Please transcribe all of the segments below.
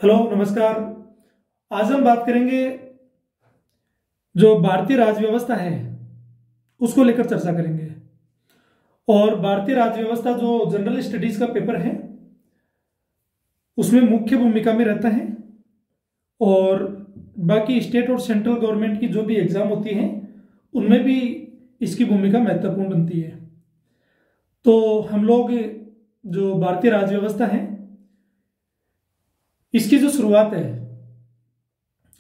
Hello नमस्कार। आज हम बात करेंगे जो भारतीय राज्य व्यवस्था है उसको लेकर चर्चा करेंगे। और भारतीय राज्य व्यवस्था जो जनरल स्टडीज का पेपर है उसमें मुख्य भूमिका में रहता है। और बाकी स्टेट और सेंट्रल गवर्नमेंट की जो भी एग्जाम होती हैं उनमें भी इसकी भूमिका महत्वपूर्ण बनती है। तो हम लोग जो भारतीय राज्य व्यवस्था है इसकी जो शुरुआत है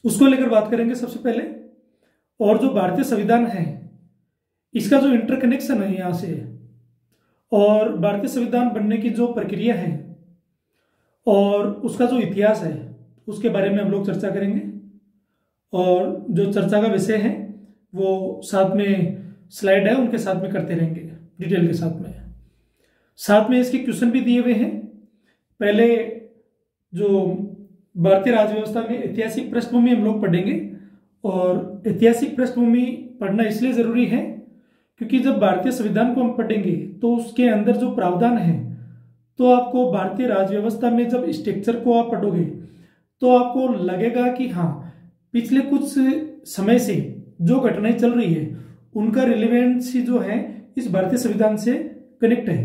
उसको लेकर बात करेंगे सबसे पहले। और जो भारतीय संविधान है इसका जो इंटरकनेक्शन है यहाँ से, और भारतीय संविधान बनने की जो प्रक्रिया है और उसका जो इतिहास है उसके बारे में हम लोग चर्चा करेंगे। और जो चर्चा का विषय है वो साथ में स्लाइड है उनके साथ में करते रहेंगे डिटेल के साथ में इसके क्वेश्चन भी दिए हुए हैं। पहले जो भारतीय राज्य व्यवस्था में ऐतिहासिक पृष्ठभूमि हम लोग पढ़ेंगे। और ऐतिहासिक पृष्ठभूमि पढ़ना इसलिए जरूरी है क्योंकि जब भारतीय संविधान को हम पढ़ेंगे तो उसके अंदर जो प्रावधान है, तो आपको भारतीय राज्य व्यवस्था में जब स्ट्रक्चर को आप पढ़ोगे तो आपको लगेगा कि हाँ, पिछले कुछ समय से जो घटनाएं चल रही है उनका रिलेवेंसी जो है इस भारतीय संविधान से कनेक्ट है।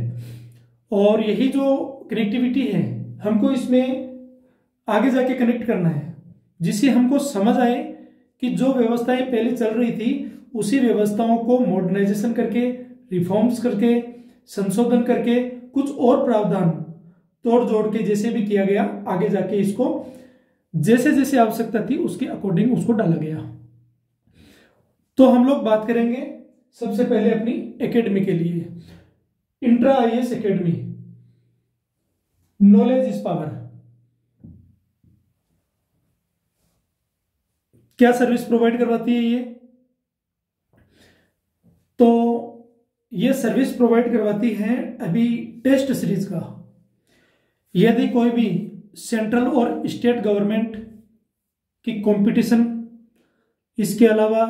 और यही जो कनेक्टिविटी है हमको इसमें आगे जाके कनेक्ट करना है, जिससे हमको समझ आए कि जो व्यवस्थाएं पहले चल रही थी उसी व्यवस्थाओं को मॉडर्नाइजेशन करके, रिफॉर्म्स करके, संशोधन करके, कुछ और प्रावधान तोड़ जोड़ के जैसे भी किया गया, आगे जाके इसको जैसे जैसे आवश्यकता थी उसके अकॉर्डिंग उसको डाला गया। तो हम लोग बात करेंगे सबसे पहले अपनी एकेडमी के लिए, intra IAS academy, knowledge is power. क्या सर्विस प्रोवाइड करवाती है ये? तो ये सर्विस प्रोवाइड करवाती है अभी टेस्ट सीरीज का। यदि कोई भी सेंट्रल और स्टेट गवर्नमेंट की कंपटीशन, इसके अलावा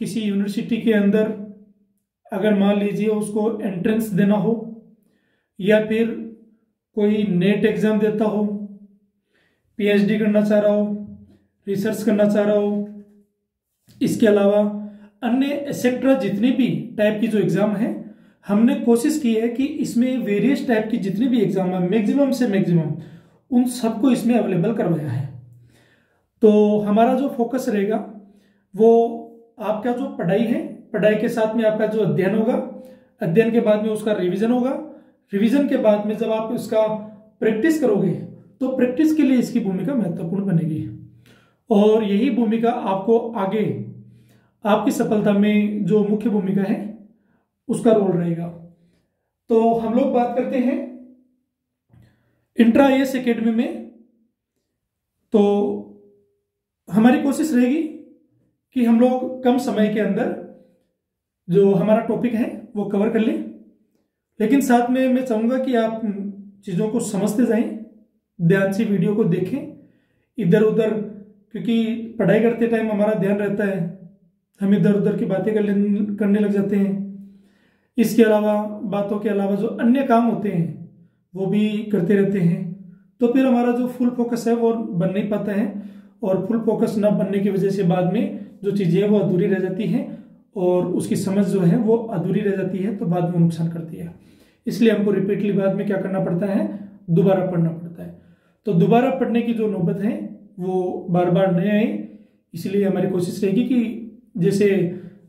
किसी यूनिवर्सिटी के अंदर अगर मान लीजिए उसको एंट्रेंस देना हो, या फिर कोई नेट एग्जाम देता हो, पीएचडी करना चाह रहा हो, रिसर्च करना चाह रहा हो, इसके अलावा अन्य एक्सेट्रा जितनी भी टाइप की जो एग्जाम है, हमने कोशिश की है कि इसमें वेरियस टाइप की जितनी भी एग्जाम है मैक्सिमम से मैक्सिमम उन सबको इसमें अवेलेबल करवाया है। तो हमारा जो फोकस रहेगा वो आपका जो पढ़ाई है, पढ़ाई के साथ में आपका जो अध्ययन होगा, अध्ययन के बाद में उसका रिवीजन होगा, रिवीजन के बाद में जब आप इसका प्रैक्टिस करोगे तो प्रैक्टिस के लिए इसकी भूमिका महत्वपूर्ण बनेगी। और यही भूमिका आपको आगे आपकी सफलता में जो मुख्य भूमिका है उसका रोल रहेगा। तो हम लोग बात करते हैं इंट्रा आईएएस एकेडमी में। तो हमारी कोशिश रहेगी कि हम लोग कम समय के अंदर जो हमारा टॉपिक है वो कवर कर लें, लेकिन साथ में मैं चाहूंगा कि आप चीजों को समझते जाएं, ध्यान से वीडियो को देखें, इधर उधर, क्योंकि पढ़ाई करते टाइम हमारा ध्यान रहता है, हम इधर उधर की बातें करने लग जाते हैं। इसके अलावा बातों के अलावा जो अन्य काम होते हैं वो भी करते रहते हैं, तो फिर हमारा जो फुल फोकस है वो बन नहीं पाता है। और फुल फोकस न बनने की वजह से बाद में जो चीजें हैं वो अधूरी रह जाती हैं और उसकी समझ जो है वो अधूरी रह जाती है, तो बाद में नुकसान करती है। इसलिए हमको रिपीटली बाद में क्या करना पड़ता है, दोबारा पढ़ना पड़ता है। तो दोबारा पढ़ने की जो नौबत है वो बार बार नहीं आए, इसलिए हमारी कोशिश रहेगी कि जैसे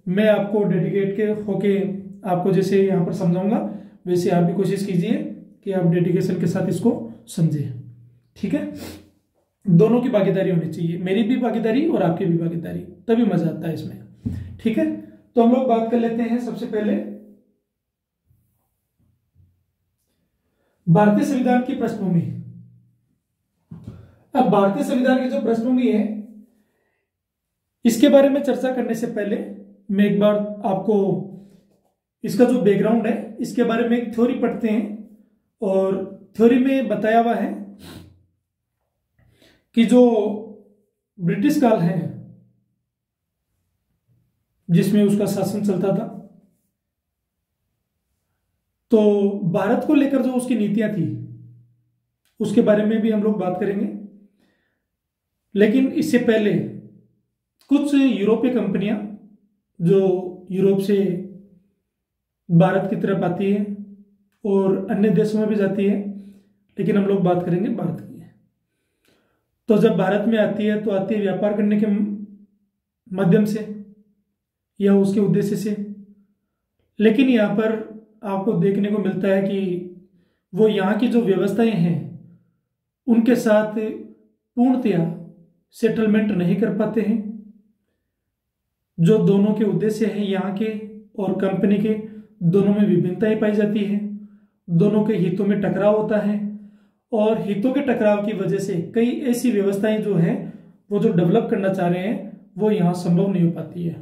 मैं आपको डेडिकेट के होके आपको जैसे यहाँ पर समझाऊंगा वैसे आप भी कोशिश कीजिए कि आप डेडिकेशन के साथ इसको समझें। ठीक है, दोनों की भागीदारी होनी चाहिए, मेरी भी भागीदारी और आपकी भी भागीदारी, तभी मजा आता है इसमें। ठीक है, तो हम लोग बात कर लेते हैं सबसे पहले भारतीय संविधान की पृष्ठभूमि। अब भारतीय संविधान की जो पृष्ठभूमि है इसके बारे में चर्चा करने से पहले मैं एक बार आपको इसका जो बैकग्राउंड है इसके बारे में एक थ्योरी पढ़ते हैं। और थ्योरी में बताया हुआ है कि जो ब्रिटिश काल है जिसमें उसका शासन चलता था, तो भारत को लेकर जो उसकी नीतियां थी उसके बारे में भी हम लोग बात करेंगे। लेकिन इससे पहले कुछ यूरोपीय कंपनियां जो यूरोप से भारत की तरफ आती है और अन्य देशों में भी जाती है, लेकिन हम लोग बात करेंगे भारत की। तो जब भारत में आती है तो आती है व्यापार करने के माध्यम से या उसके उद्देश्य से, लेकिन यहाँ पर आपको देखने को मिलता है कि वो यहाँ की जो व्यवस्थाएं हैं उनके साथ पूर्णतया सेटलमेंट नहीं कर पाते हैं। जो दोनों के उद्देश्य हैं यहाँ के और कंपनी के, दोनों में विभिन्नताएं पाई जाती हैं, दोनों के हितों में टकराव होता है और हितों के टकराव की वजह से कई ऐसी व्यवस्थाएं जो हैं वो जो डेवलप करना चाह रहे हैं वो यहाँ संभव नहीं हो पाती है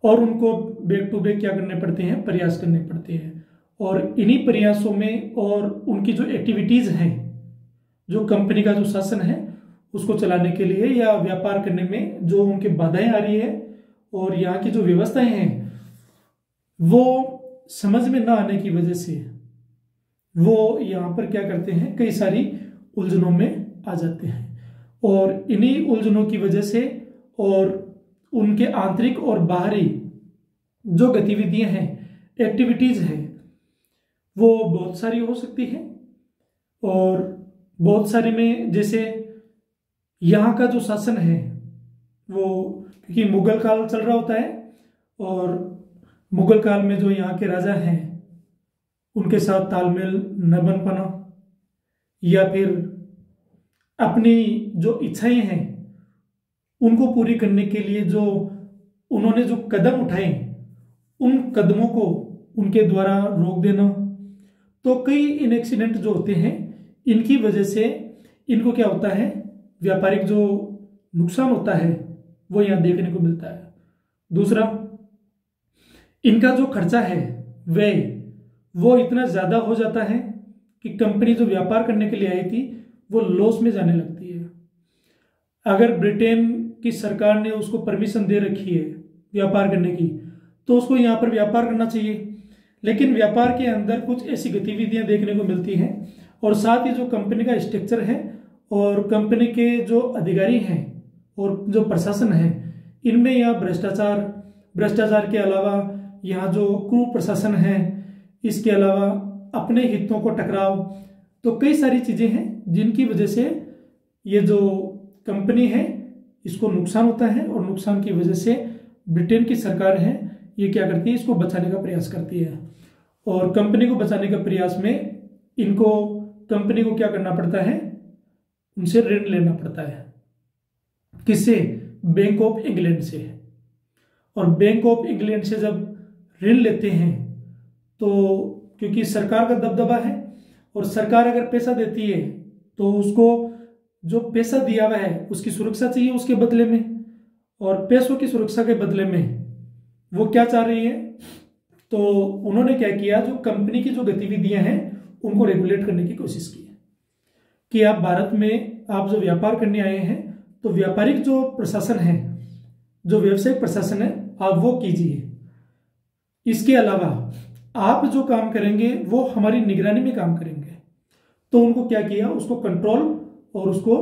और उनको बैक टू बैक क्या करने पड़ते हैं, प्रयास करने पड़ते हैं। और इन्हीं प्रयासों में और उनकी जो एक्टिविटीज हैं, जो कंपनी का जो शासन है उसको चलाने के लिए या व्यापार करने में जो उनकी बाधाएं आ रही है और यहाँ की जो व्यवस्थाएं हैं वो समझ में ना आने की वजह से वो यहाँ पर क्या करते हैं, कई सारी उलझनों में आ जाते हैं और इन्हीं उलझनों की वजह से और उनके आंतरिक और बाहरी जो गतिविधियां हैं, एक्टिविटीज हैं, वो बहुत सारी हो सकती है। और बहुत सारे में जैसे यहाँ का जो शासन है वो, क्योंकि मुगल काल चल रहा होता है और मुगल काल में जो यहाँ के राजा हैं उनके साथ तालमेल न बन पाना या फिर अपनी जो इच्छाएं हैं उनको पूरी करने के लिए जो उन्होंने जो कदम उठाए उन कदमों को उनके द्वारा रोक देना, तो कई इन एक्सीडेंट जो होते हैं इनकी वजह से इनको क्या होता है, व्यापारिक जो नुकसान होता है वो यहाँ देखने को मिलता है। दूसरा, इनका जो खर्चा है व्यय वो इतना ज्यादा हो जाता है कि कंपनी जो व्यापार करने के लिए आई थी वो लॉस में जाने लगती है। अगर ब्रिटेन की सरकार ने उसको परमिशन दे रखी है व्यापार करने की तो उसको यहाँ पर व्यापार करना चाहिए, लेकिन व्यापार के अंदर कुछ ऐसी गतिविधियां देखने को मिलती हैं और साथ ही जो कंपनी का स्ट्रक्चर है और कंपनी के जो अधिकारी हैं और जो प्रशासन है इनमें यहाँ भ्रष्टाचार के अलावा यहाँ जो कुप्रशासन है, इसके अलावा अपने हितों को टकराव, तो कई सारी चीजें हैं जिनकी वजह से ये जो कंपनी है इसको नुकसान होता है और नुकसान की वजह से ब्रिटेन की सरकार है ये क्या करती है, इसको बचाने का प्रयास करती है। और कंपनी को बचाने का प्रयास में इनको कंपनी को क्या करना पड़ता है, उनसे ऋण लेना पड़ता है। किससे? बैंक ऑफ इंग्लैंड से। और बैंक ऑफ इंग्लैंड से जब ऋण लेते हैं तो क्योंकि सरकार का दबदबा है और सरकार अगर पैसा देती है तो उसको जो पैसा दिया हुआ है उसकी सुरक्षा चाहिए उसके बदले में, और पैसों की सुरक्षा के बदले में वो क्या चाह रही है, तो उन्होंने क्या किया, जो कंपनी की जो गतिविधियां हैं उनको रेगुलेट करने की कोशिश की कि आप भारत में आप जो व्यापार करने आए हैं तो व्यापारिक जो प्रशासन है, जो व्यवसायिक प्रशासन है, आप वो कीजिए। इसके अलावा आप जो काम करेंगे वो हमारी निगरानी में काम करेंगे। तो उनको क्या किया, उसको कंट्रोल और उसको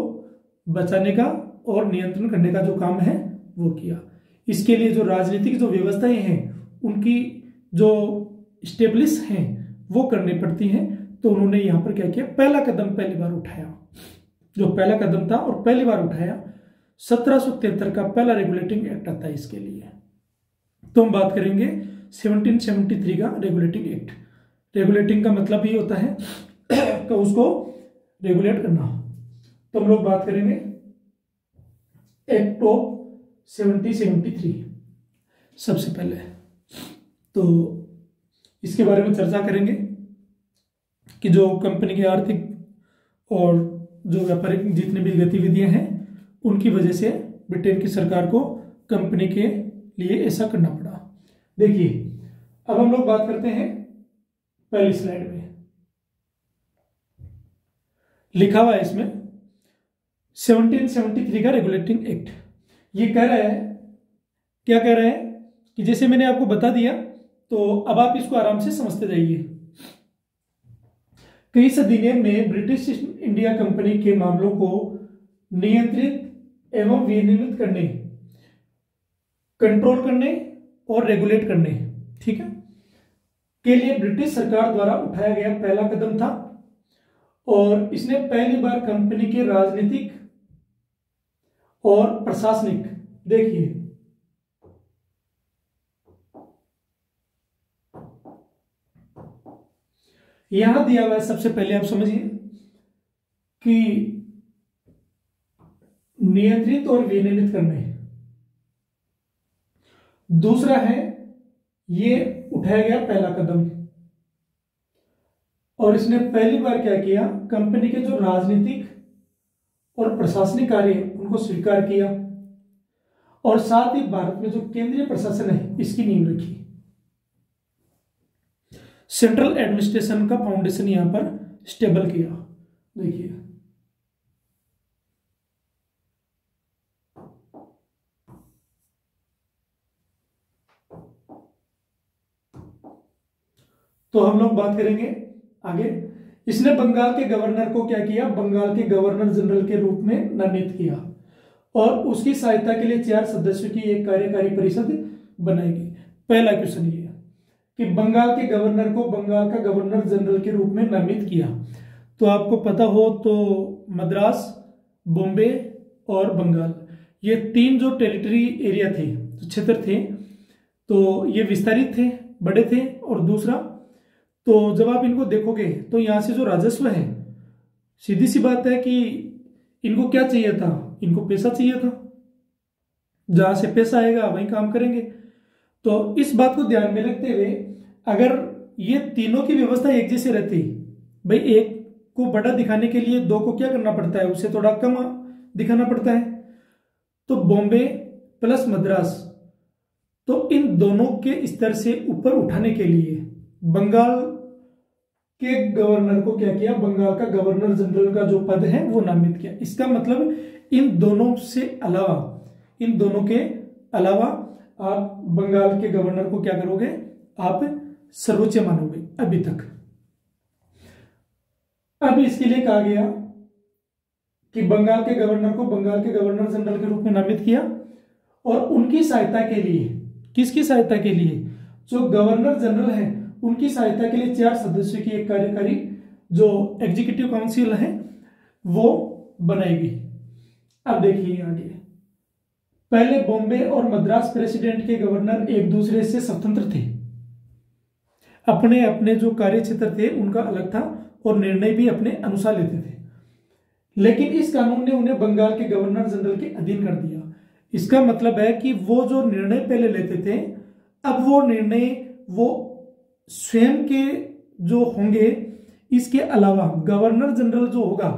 बचाने का और नियंत्रण करने का जो काम है वो किया। इसके लिए जो राजनीतिक जो व्यवस्थाएं हैं उनकी जो स्टेब्लिश हैं वो करनी पड़ती हैं। तो उन्होंने यहां पर क्या किया, पहला कदम पहली बार उठाया, जो पहला कदम था और पहली बार उठाया 1773 का पहला रेगुलेटिंग एक्ट आता है इसके लिए। तो हम बात करेंगे 1773 का रेगुलेटिंग एक्ट। रेगुलेटिंग का मतलब ये होता है कि उसको रेगुलेट करना। तो हम लोग बात करेंगे एक्ट ऑफ 1773 सबसे पहले। तो इसके बारे में चर्चा करेंगे कि जो कंपनी की आर्थिक और जो व्यापारिक जितनी भी गतिविधियां हैं उनकी वजह से ब्रिटेन की सरकार को कंपनी के लिए ऐसा करना पड़ा। देखिए अब हम लोग बात करते हैं पहली स्लाइड में लिखा हुआ है इसमें 1773 का रेगुलेटिंग एक्ट। ये कह रहा है, क्या कह रहा है कि जैसे मैंने आपको बता दिया तो अब आप इसको आराम से समझते जाइए। कई सदी में ब्रिटिश इंडिया कंपनी के मामलों को नियंत्रित एवं विनियमित करने, कंट्रोल करने और रेगुलेट करने, ठीक है, के लिए ब्रिटिश सरकार द्वारा उठाया गया पहला कदम था। और इसने पहली बार कंपनी के राजनीतिक और प्रशासनिक, देखिए यहां दिया हुआ है, सबसे पहले आप समझिए कि नियंत्रित और विनियमित करने, दूसरा है ये उठाया गया पहला कदम, और इसने पहली बार क्या किया, कंपनी के जो राजनीतिक और प्रशासनिक कार्य उनको स्वीकार किया, और साथ ही भारत में जो केंद्रीय प्रशासन है इसकी नींव रखी। सेंट्रल एडमिनिस्ट्रेशन का फाउंडेशन यहां पर स्टेबल किया। देखिए तो हम लोग बात करेंगे आगे। इसने बंगाल के गवर्नर को क्या किया, बंगाल के गवर्नर जनरल के रूप में नामित किया, और उसकी सहायता के लिए 4 सदस्यों की एक कार्यकारी परिषद बनाएगी। पहला क्वेश्चन ये है कि बंगाल के गवर्नर को बंगाल का गवर्नर जनरल के रूप में नामित किया। तो आपको पता हो तो मद्रास, बॉम्बे और बंगाल, ये 3 जो टेरिटरी एरिया थे, जो क्षेत्र थे, तो ये विस्तारित थे, बड़े थे। और दूसरा, तो जब आप इनको देखोगे तो यहां से जो राजस्व है, सीधी सी बात है कि इनको क्या चाहिए था, इनको पैसा चाहिए था, जहां से पैसा आएगा वहीं काम करेंगे। तो इस बात को ध्यान में रखते हुए अगर ये तीनों की व्यवस्था एक जैसी रहती, भाई एक को बड़ा दिखाने के लिए 2 को क्या करना पड़ता है, उसे थोड़ा कम दिखाना पड़ता है। तो बॉम्बे प्लस मद्रास, तो इन दोनों के स्तर से ऊपर उठाने के लिए बंगाल के गवर्नर को क्या किया, बंगाल का गवर्नर जनरल का जो पद है वो नामित किया। इसका मतलब इन दोनों से अलावा, इन दोनों के अलावा आप बंगाल के गवर्नर को क्या करोगे, आप सर्वोच्च मानोगे अभी तक। अब इसके लिए कहा गया कि बंगाल के गवर्नर को बंगाल के गवर्नर जनरल के रूप में नामित किया, और उनकी सहायता के लिए, किसकी सहायता के लिए, जो गवर्नर जनरल है उनकी सहायता के लिए 4 सदस्यों की एक कार्यकारी जो एग्जीक्यूटिव काउंसिल है वो बनाएगी। अब देखिए आगे, पहले बॉम्बे और मद्रास प्रेसिडेंट के गवर्नर एक दूसरे से स्वतंत्र थे, अपने अपने जो कार्य क्षेत्र थे उनका अलग था, और निर्णय भी अपने अनुसार लेते थे। लेकिन इस कानून ने उन्हें बंगाल के गवर्नर जनरल के अधीन कर दिया। इसका मतलब है कि वो जो निर्णय पहले लेते थे, अब वो निर्णय वो स्वयं के जो होंगे, इसके अलावा गवर्नर जनरल जो होगा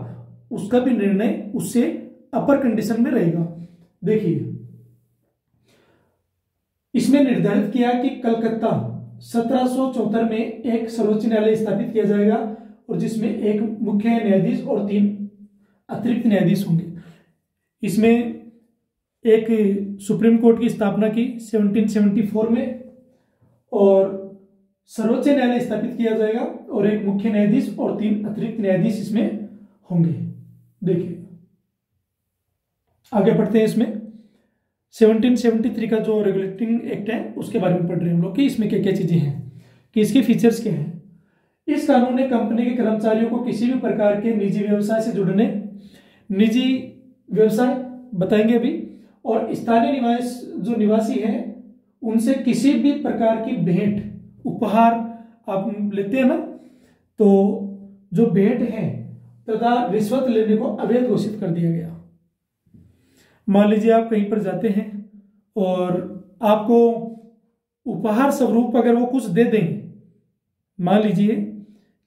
उसका भी निर्णय उससे अपर कंडीशन में रहेगा। देखिए इसमें निर्धारित किया कि कलकत्ता 1774 में एक सर्वोच्च न्यायालय स्थापित किया जाएगा, और जिसमें एक मुख्य न्यायाधीश और 3 अतिरिक्त न्यायाधीश होंगे। इसमें एक सुप्रीम कोर्ट की स्थापना की 1774 में, और सर्वोच्च न्यायालय स्थापित किया जाएगा, और एक मुख्य न्यायाधीश और 3 अतिरिक्त न्यायाधीश इसमें होंगे। देखिए आगे बढ़ते हैं। इसमें 1773 का जो रेगुलेटिंग एक्ट है उसके बारे में पढ़ रहे हैं हम लोग कि इसमें क्या क्या चीजें हैं, कि इसके फीचर्स क्या हैं। इस कानून ने कंपनी के कर्मचारियों को किसी भी प्रकार के निजी व्यवसाय से जुड़ने, निजी व्यवसाय बताएंगे अभी, और स्थानीय निवासी हैं उनसे किसी भी प्रकार की भेंट, उपहार आप लेते हैं ना, तो जो भेंट है तथा रिश्वत लेने को अवैध घोषित कर दिया गया। मान लीजिए आप कहीं पर जाते हैं और आपको उपहार स्वरूप अगर वो कुछ दे दें, मान लीजिए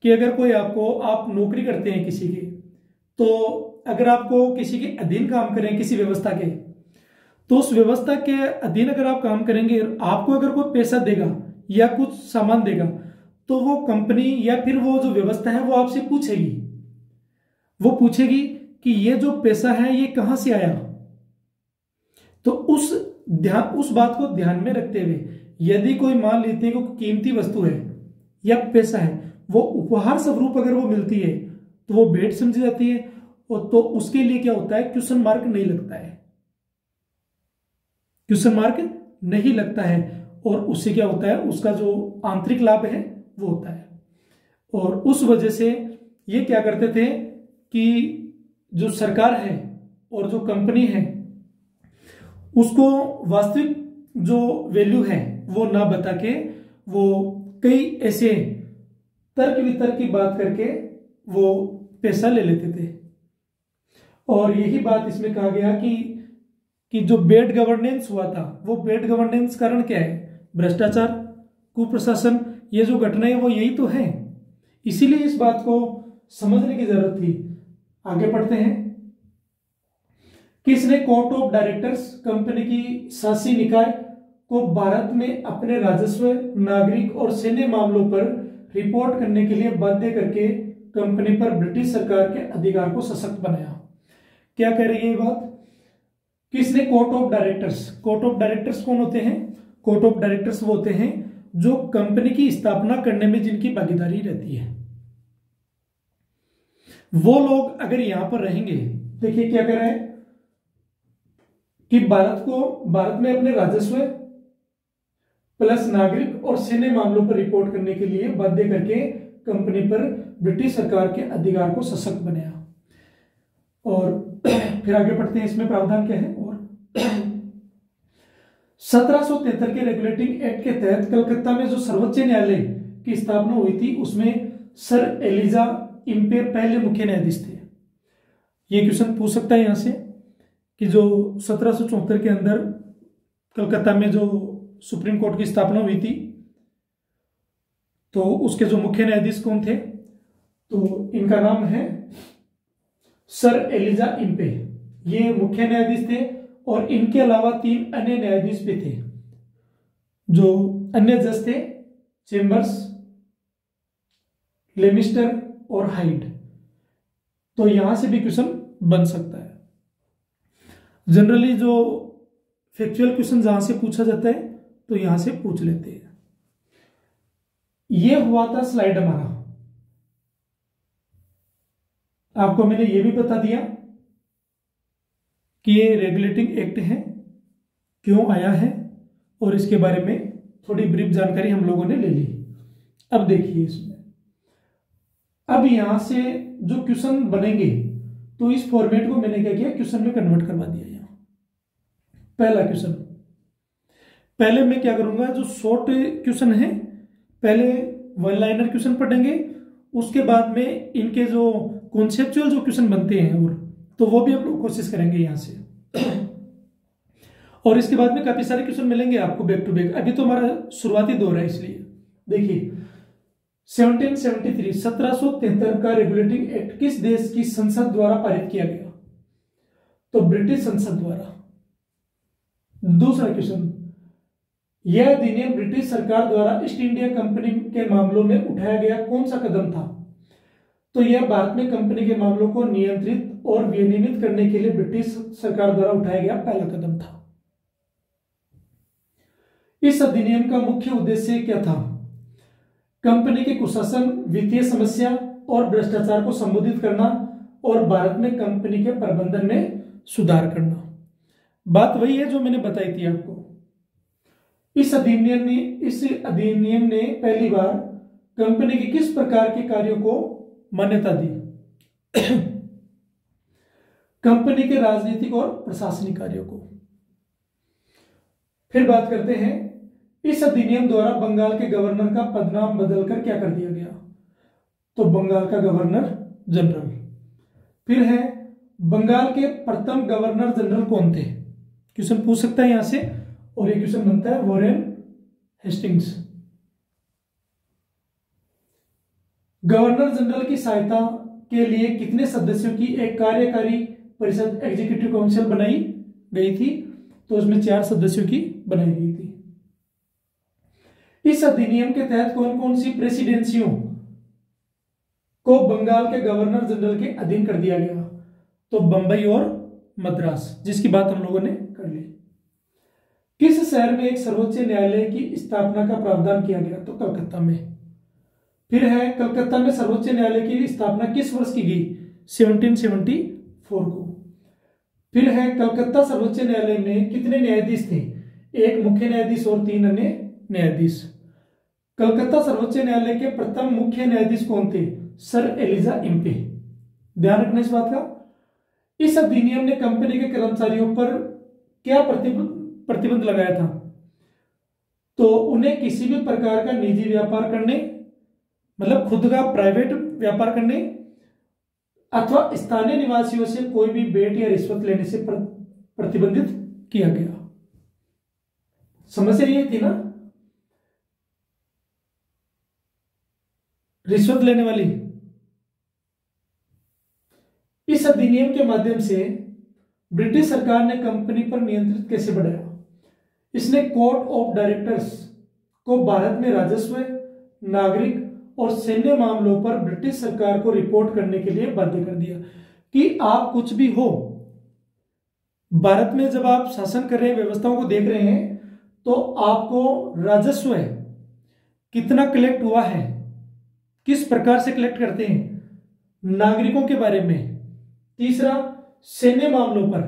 कि अगर कोई आपको, आप नौकरी करते हैं किसी की, तो अगर आपको किसी के अधीन काम करें किसी व्यवस्था के, तो उस व्यवस्था के अधीन अगर आप काम करेंगे, आपको अगर कोई पैसा देगा या कुछ सामान देगा, तो वो कंपनी या फिर वो जो व्यवस्था है वो आपसे पूछेगी, वो पूछेगी कि ये जो पैसा है ये कहां से आया। तो उस बात को ध्यान में रखते हुए यदि कोई मान लेते हैं कि कीमती वस्तु है या पैसा है, वो उपहार स्वरूप अगर वो मिलती है तो वो भेंट समझी जाती है, और तो उसके लिए क्या होता है, क्वेश्चन मार्क नहीं लगता है। क्वेश्चन मार्क नहीं लगता है, और उससे क्या होता है, उसका जो आंतरिक लाभ है वो होता है। और उस वजह से ये क्या करते थे कि जो सरकार है और जो कंपनी है उसको वास्तविक जो वैल्यू है वो ना बता के वो कई ऐसे तर्क वितर्क की बात करके वो पैसा ले लेते थे। और यही बात इसमें कहा गया कि जो बेड गवर्नेंस हुआ था, वो बेड गवर्नेंस कारण क्या है, भ्रष्टाचार, कुप्रशासन, ये जो घटनाएं वो यही तो है। इसीलिए इस बात को समझने की जरूरत थी। आगे पढ़ते हैं। किसने कोर्ट ऑफ डायरेक्टर्स कंपनी की शासी निकाय को भारत में अपने राजस्व, नागरिक और सैन्य मामलों पर रिपोर्ट करने के लिए बाध्य करके कंपनी पर ब्रिटिश सरकार के अधिकार को सशक्त बनाया? क्या कह रही है ये बात? किसने court of directors, court of directors कौन होते हैं? कोर्ट ऑफ डायरेक्टर्स वो होते हैं जो कंपनी की स्थापना करने में जिनकी भागीदारी रहती है। वो लोग अगर यहां पर रहेंगे, देखिए क्या कह रहे हैं कि भारत में अपने राजस्व प्लस नागरिक और सैन्य मामलों पर रिपोर्ट करने के लिए बाध्य करके कंपनी पर ब्रिटिश सरकार के अधिकार को सशक्त बनाया। और फिर आगे पढ़ते हैं, इसमें प्रावधान क्या है। और 1773 के रेगुलेटिंग एक्ट के तहत कलकत्ता में जो सर्वोच्च न्यायालय की स्थापना हुई थी उसमें सर एलिजा इम्पे पहले मुख्य न्यायाधीश थे। ये क्वेश्चन पूछ सकता है यहां से कि जो 1774 के अंदर कलकत्ता में जो सुप्रीम कोर्ट की स्थापना हुई थी तो उसके जो मुख्य न्यायाधीश कौन थे? तो इनका नाम है सर एलिजा इम्पे, ये मुख्य न्यायाधीश थे। और इनके अलावा 3 अन्य न्यायाधीश भी थे। जो अन्य जज थे चेम्बर्स, लेमिस्टर और हाइड। तो यहां से भी क्वेश्चन बन सकता है। जनरली जो फैक्चुअल क्वेश्चन जहां से पूछा जाता है तो यहां से पूछ लेते हैं। यह हुआ था स्लाइड हमारा। आपको मैंने यह भी बता दिया कि ये रेगुलेटिंग एक्ट है, क्यों आया है, और इसके बारे में थोड़ी ब्रीफ जानकारी हम लोगों ने ले ली। अब देखिए इसमें, अब यहां से जो क्वेश्चन बनेंगे तो इस फॉर्मेट को मैंने क्या किया, क्वेश्चन में कन्वर्ट करवा दिया। यहां पहला क्वेश्चन, पहले मैं क्या करूंगा, जो शॉर्ट क्वेश्चन है पहले वन लाइनर क्वेश्चन पढ़ेंगे, उसके बाद में इनके जो कॉन्सेप्चुअल जो क्वेश्चन बनते हैं और तो वो भी हम लोग कोशिश करेंगे यहां से। और इसके बाद में काफी सारे क्वेश्चन मिलेंगे आपको बैक टू बैक। अभी तो हमारा शुरुआती दौर है, इसलिए देखिए 1773 का रेगुलेटिंग एक्ट किस देश की संसद द्वारा पारित किया गया? तो ब्रिटिश संसद द्वारा। दूसरा क्वेश्चन, यह अधिनियम ब्रिटिश सरकार द्वारा ईस्ट इंडिया कंपनी के मामलों में उठाया गया कौन सा कदम था? तो यह भारत में कंपनी के मामलों को नियंत्रित और विनियमित करने के लिए ब्रिटिश सरकार द्वारा उठाया गया पहला कदम था। इस अधिनियम का मुख्य उद्देश्य क्या था? कंपनी के कुशासन, वित्तीय समस्या और भ्रष्टाचार को संबोधित करना और भारत में कंपनी के प्रबंधन में सुधार करना। बात वही है जो मैंने बताई थी आपको। इस अधिनियम ने पहली बार कंपनी के किस प्रकार के कार्यों को मान्यता दी? कंपनी के राजनीतिक और प्रशासनिक कार्यों को। फिर बात करते हैं, इस अधिनियम द्वारा बंगाल के गवर्नर का पदनाम बदलकर क्या कर दिया गया? तो बंगाल का गवर्नर जनरल। फिर है, बंगाल के प्रथम गवर्नर जनरल कौन थे? क्वेश्चन पूछ सकता है यहां से, और ये क्वेश्चन बनता है वॉरेन हेस्टिंग्स। गवर्नर जनरल की सहायता के लिए कितने सदस्यों की एक कार्यकारी परिषद एग्जीक्यूटिव काउंसिल बनाई गई थी? तो उसमें 4 सदस्यों की बनाई गई थी। इस अधिनियम के तहत कौन कौन सी प्रेसिडेंसियों को बंगाल के गवर्नर जनरल के अधीन कर दिया गया? तो बंबई और मद्रास, जिसकी बात हम लोगों ने कर ली। किस शहर में एक सर्वोच्च न्यायालय की स्थापना का प्रावधान किया गया? तो कलकत्ता में। फिर है, कलकत्ता में सर्वोच्च न्यायालय की स्थापना किस वर्ष की गई? 1774 को। फिर है, कलकत्ता सर्वोच्च न्यायालय में कितने न्यायाधीश थे? एक मुख्य न्यायाधीश और 3 अन्य न्यायाधीश। कलकत्ता सर्वोच्च न्यायालय के प्रथम मुख्य न्यायाधीश कौन थे? Sir Elijah Impey. ध्यान रखना इस बात का। इस अधिनियम ने कंपनी के कर्मचारियों पर क्या प्रतिबंध लगाया था? तो उन्हें किसी भी प्रकार का निजी व्यापार करने, मतलब खुद का प्राइवेट व्यापार करने, अथवा स्थानीय निवासियों से कोई भी भेंट या रिश्वत लेने से प्रतिबंधित किया गया। समस्या ये थी ना, रिश्वत लेने वाली। इस अधिनियम के माध्यम से ब्रिटिश सरकार ने कंपनी पर नियंत्रण कैसे बढ़ाया? इसने कोर्ट ऑफ डायरेक्टर्स को भारत में राजस्व, नागरिक और सैन्य मामलों पर ब्रिटिश सरकार को रिपोर्ट करने के लिए बाध्य कर दिया कि आप कुछ भी हो, भारत में जब आप शासन कर रहे हैं, व्यवस्थाओं को देख रहे हैं, तो आपको राजस्व है कितना कलेक्ट हुआ है, किस प्रकार से कलेक्ट करते हैं, नागरिकों के बारे में, तीसरा सैन्य मामलों पर,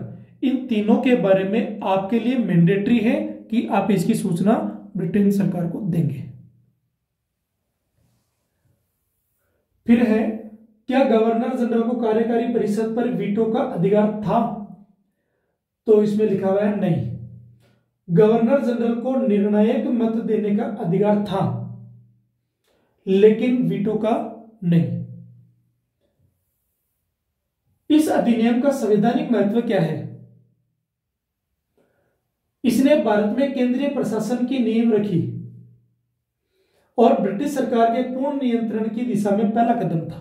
इन तीनों के बारे में आपके लिए मैंडेटरी है कि आप इसकी सूचना ब्रिटेन सरकार को देंगे। फिर है, क्या गवर्नर जनरल को कार्यकारी परिषद पर वीटो का अधिकार था? तो इसमें लिखा हुआ है नहीं। गवर्नर जनरल को निर्णायक मत देने का अधिकार था, लेकिन वीटो का नहीं। इस अधिनियम का संवैधानिक महत्व क्या है? इसने भारत में केंद्रीय प्रशासन की नींव रखी और ब्रिटिश सरकार के पूर्ण नियंत्रण की दिशा में पहला कदम था।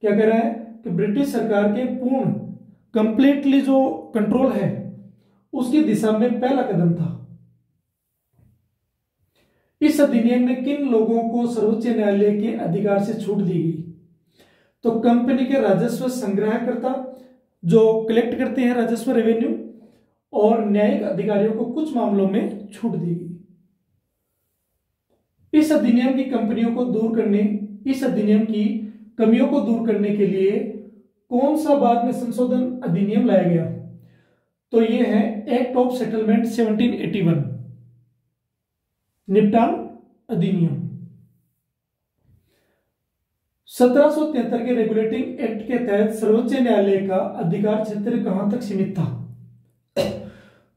क्या कह रहा है कि ब्रिटिश सरकार के पूर्ण कंप्लीटली जो कंट्रोल है उसकी दिशा में पहला कदम था। इस अधिनियम में किन लोगों को सर्वोच्च न्यायालय के अधिकार से छूट दी गई? तो कंपनी के राजस्व संग्रहकर्ता जो कलेक्ट करते हैं राजस्व, रेवेन्यू, और न्यायिक अधिकारियों को कुछ मामलों में छूट दी गई। इस अधिनियम की कंपनियों को दूर करने, इस अधिनियम की कमियों को दूर करने के लिए कौन सा बाद में संशोधन अधिनियम लाया गया? तो ये है एक्ट ऑफ सेटलमेंट 1781, निपटान अधिनियम। 1773 के रेगुलेटिंग एक्ट के तहत सर्वोच्च न्यायालय का अधिकार क्षेत्र कहां तक सीमित था?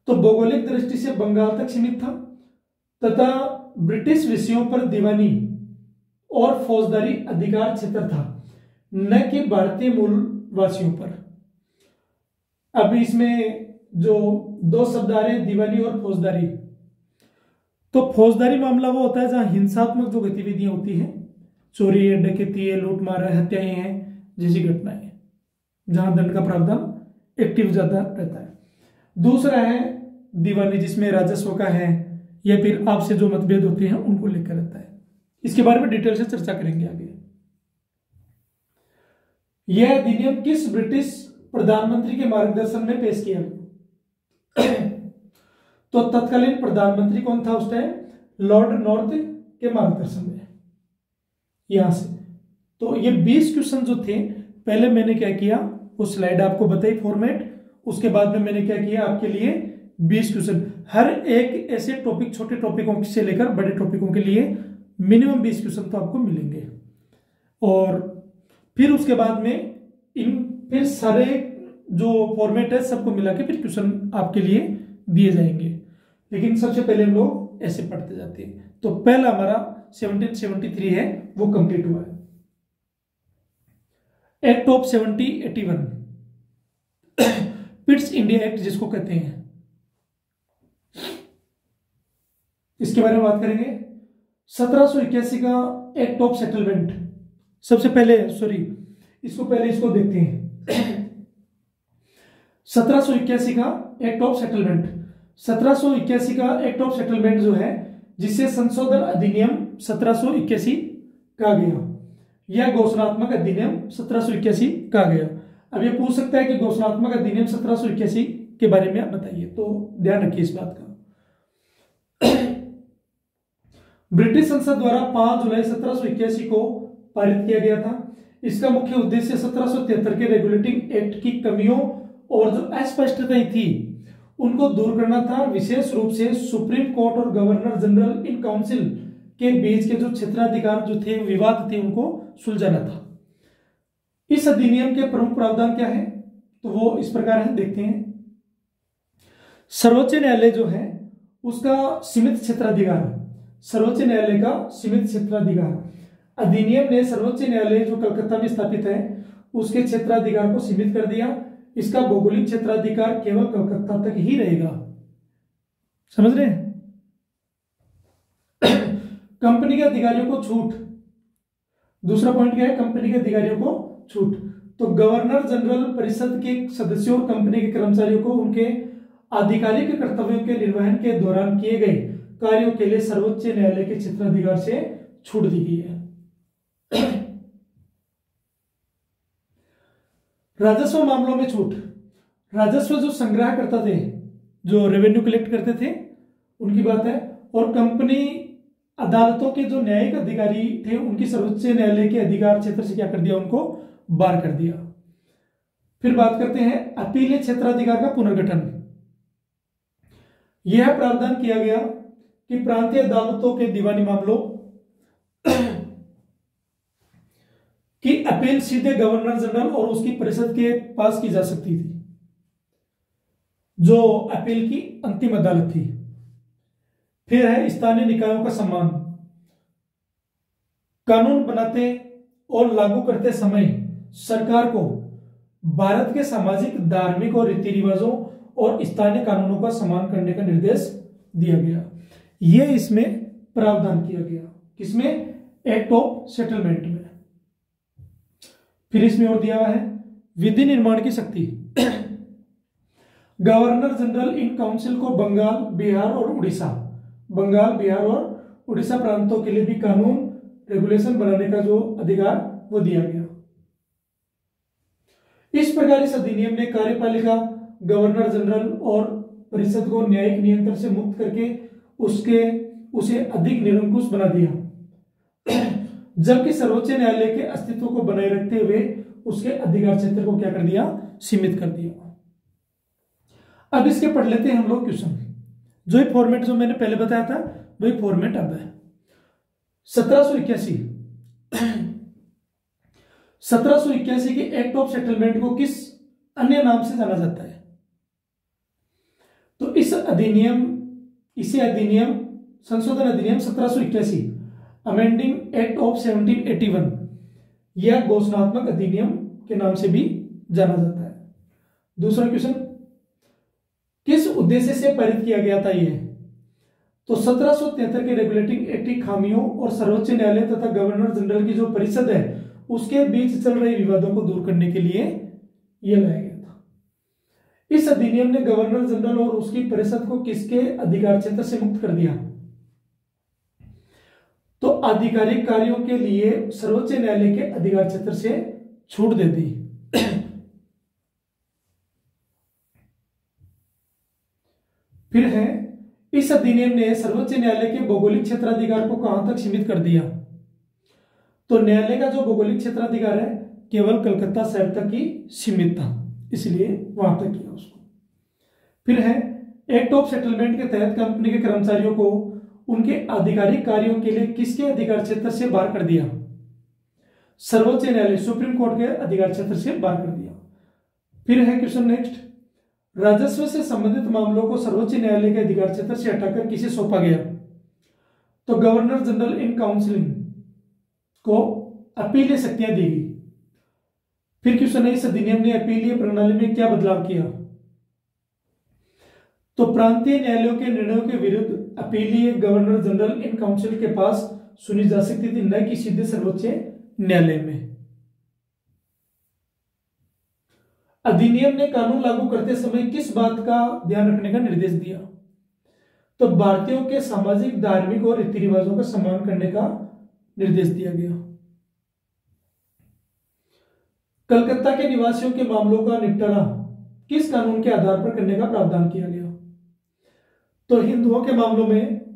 तो भौगोलिक दृष्टि से बंगाल तक सीमित था तथा ब्रिटिश विषयों पर दीवानी और फौजदारी अधिकार क्षेत्र था, न कि भारतीय मूल वासियों पर। अब इसमें जो दो शब्द आ रहे हैं, दीवानी और फौजदारी, तो फौजदारी मामला वो होता है जहां हिंसात्मक जो गतिविधियां होती हैं, चोरी है, डकैती है, लूटमार है, हत्याएं हैं, जैसी घटनाएं हैं, जहां दंड का प्रावधान एक्टिव ज्यादा रहता है। दूसरा है दीवानी, जिसमें राजस्व का है या फिर आपसे जो मतभेद होते हैं उनको लेकर रहता है। इसके बारे में डिटेल से चर्चा करेंगे आगे। यह अधिनियम किस ब्रिटिश प्रधानमंत्री के मार्गदर्शन में पेश किया गया? तो तत्कालीन प्रधानमंत्री कौन था उस टाइम? लॉर्ड नॉर्थ के मार्गदर्शन में। यहां से तो ये 20 क्वेश्चन जो थे, पहले मैंने क्या किया, वो स्लाइड आपको बताई फॉर्मेट, उसके बाद में मैंने क्या किया आपके लिए 20 क्वेश्चन, हर एक ऐसे टॉपिक, छोटे टॉपिकों से लेकर बड़े टॉपिकों के लिए मिनिमम 20 क्वेश्चन तो आपको मिलेंगे। और फिर उसके बाद में फिर सारे जो फॉर्मेट है सबको मिला के फिर क्वेश्चन आपके लिए दिए जाएंगे। लेकिन सबसे पहले हम लोग ऐसे पढ़ते जाते हैं। तो पहला हमारा 1773 है, वो कंप्लीट हुआ है। Act of 1781, Pitt's India act जिसको कहते हैं, इसके बारे में बात करेंगे। 1781 का एक्ट ऑफ सेटलमेंट, सबसे पहले इसको देखते हैं। 1781 का एक्ट ऑफ सेटलमेंट, 1781 का एक्ट ऑफ सेटलमेंट जो है, जिसे संशोधन अधिनियम 1781 कहा गया, यह घोषणात्मक अधिनियम 1781 कहा गया। अब ये पूछ सकता है कि घोषणात्मक अधिनियम 1781 के बारे में आप बताइए, तो ध्यान रखिए इस बात का। ब्रिटिश संसद द्वारा 5 जुलाई 1781 को पारित किया गया था। इसका मुख्य उद्देश्य 1773 के रेगुलेटिंग एक्ट की कमियों और जो अस्पष्टताएं थी उनको दूर करना था, विशेष रूप से सुप्रीम कोर्ट और गवर्नर जनरल इन काउंसिल के बीच के जो क्षेत्राधिकार जो थे, विवाद थे, उनको सुलझाना था। इस अधिनियम के प्रमुख प्रावधान क्या है, तो वो इस प्रकार है, देखते हैं। सर्वोच्च न्यायालय जो है उसका सीमित क्षेत्राधिकार, सर्वोच्च न्यायालय का सीमित क्षेत्राधिकार। अधिनियम ने सर्वोच्च न्यायालय जो कलकत्ता में स्थापित है उसके क्षेत्राधिकार को सीमित कर दिया। इसका भौगोलिक क्षेत्राधिकार केवल कलकत्ता तक ही रहेगा। समझ रहे हैं? कंपनी के अधिकारियों को छूट, दूसरा पॉइंट क्या है, कंपनी के अधिकारियों को छूट। तो गवर्नर जनरल परिषद के सदस्यों और कंपनी के कर्मचारियों को उनके आधिकारिक कर्तव्यों के निर्वहन के दौरान किए गए कार्यों के लिए सर्वोच्च न्यायालय के क्षेत्राधिकार से छूट दी गई है। राजस्व मामलों में छूट, राजस्व जो संग्रह करता थे, जो रेवेन्यू कलेक्ट करते थे, उनकी बात है। और कंपनी अदालतों के जो न्यायिक अधिकारी थे उनकी सर्वोच्च न्यायालय के अधिकार क्षेत्र से क्या कर दिया, उनको बाहर कर दिया। फिर बात करते हैं अपीलीय क्षेत्राधिकार का पुनर्गठन। यह प्रावधान किया गया कि प्रांतीय अदालतों के दीवानी मामलों की अपील सीधे गवर्नर जनरल और उसकी परिषद के पास की जा सकती थी, जो अपील की अंतिम अदालत थी। फिर है स्थानीय निकायों का सम्मान। कानून बनाते और लागू करते समय सरकार को भारत के सामाजिक, धार्मिक और रीति रिवाजों और स्थानीय कानूनों का सम्मान करने का निर्देश दिया गया। यह इसमें प्रावधान किया गया, किसमें, एक्ट ऑफ सेटलमेंट में। फिर इसमें और दिया हुआ है विधि निर्माण की शक्ति। गवर्नर जनरल इन काउंसिल को बंगाल, बिहार और उड़ीसा, बंगाल, बिहार और उड़ीसा प्रांतों के लिए भी कानून रेगुलेशन बनाने का जो अधिकार वो दिया गया। इस प्रकार इस अधिनियम ने कार्यपालिका, गवर्नर जनरल और परिषद को न्यायिक नियंत्रण से मुक्त करके उसे अधिक निरंकुश बना दिया, जबकि सर्वोच्च न्यायालय के अस्तित्व को बनाए रखते हुए उसके अधिकार क्षेत्र को क्या कर दिया, सीमित कर दिया। अब इसके पढ़ लेते हैं हम लोग क्वेश्चन। जो फॉर्मेट जो मैंने पहले बताया था वही फॉर्मेट अब है। 1781 के एक्ट ऑफ सेटलमेंट को किस अन्य नाम से जाना जाता है? तो इसे अधिनियम संशोधन अधिनियम 1781, अमेंडिंग एक्ट ऑफ 1781 या घोषणात्मक अधिनियम के नाम से भी जाना जाता है। दूसरा क्वेश्चन, किस उद्देश्य से पारित किया गया था यह? तो 1773 के रेगुलेटिंग एक्ट की खामियों और सर्वोच्च न्यायालय तथा गवर्नर जनरल की जो परिषद है उसके बीच चल रहे विवादों को दूर करने के लिए यह लाया गया था। इस अधिनियम ने गवर्नर जनरल और उसकी परिषद को किसके अधिकार क्षेत्र से मुक्त कर दिया? तो आधिकारिक कार्यों के लिए सर्वोच्च न्यायालय के अधिकार क्षेत्र से छूट दे दी। फिर है, इस अधिनियम ने सर्वोच्च न्यायालय के भौगोलिक क्षेत्राधिकार को कहां तक सीमित कर दिया? तो न्यायालय का जो भौगोलिक क्षेत्राधिकार है केवल कलकत्ता शहर तक ही सीमित था, इसलिए वहां तक किया उसको। फिर है, एक्ट ऑफ सेटलमेंट के तहत कंपनी के कर्मचारियों को उनके आधिकारिक कार्यों के लिए किसके अधिकार क्षेत्र से बाहर कर दिया? सर्वोच्च न्यायालय, सुप्रीम कोर्ट के अधिकार क्षेत्र से बाहर कर दिया। फिर है क्वेश्चन नेक्स्ट, राजस्व से संबंधित मामलों को सर्वोच्च न्यायालय के अधिकार क्षेत्र से हटाकर किसे सौंपा गया? तो गवर्नर जनरल इन काउंसिल को अपीलीय शक्तियां दी गई। फिर क्वेश्चन है, इस अधिनियम ने अपीलीय प्रणाली में क्या बदलाव किया? तो प्रांतीय न्यायालयों के निर्णयों के विरुद्ध अपीलीय गवर्नर जनरल इन काउंसिल के पास सुनी जा सकती थी, न कि सीधे सर्वोच्च न्यायालय में। अधिनियम ने कानून लागू करते समय किस बात का ध्यान रखने का निर्देश दिया? तो भारतीयों के सामाजिक, धार्मिक और रीति रिवाजों का सम्मान करने का निर्देश दिया गया। कलकत्ता के निवासियों के मामलों का निपटारा किस कानून के आधार पर करने का प्रावधान किया गया? तो हिंदुओं के मामलों में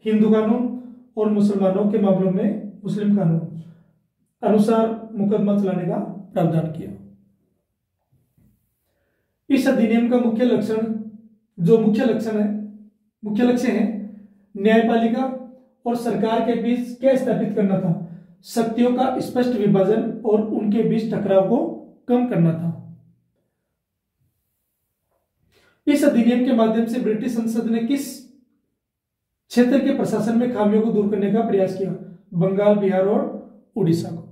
हिंदू कानून और मुसलमानों के मामलों में मुस्लिम कानून अनुसार मुकदमा चलाने का प्रावधान किया। इस अधिनियम का मुख्य लक्षण जो मुख्य लक्ष्य है न्यायपालिका और सरकार के बीच क्या स्थापित करना था, शक्तियों का स्पष्ट विभाजन और उनके बीच टकराव को कम करना था। इस अधिनियम के माध्यम से ब्रिटिश संसद ने किस क्षेत्र के प्रशासन में खामियों को दूर करने का प्रयास किया, बंगाल, बिहार और उड़ीसा को।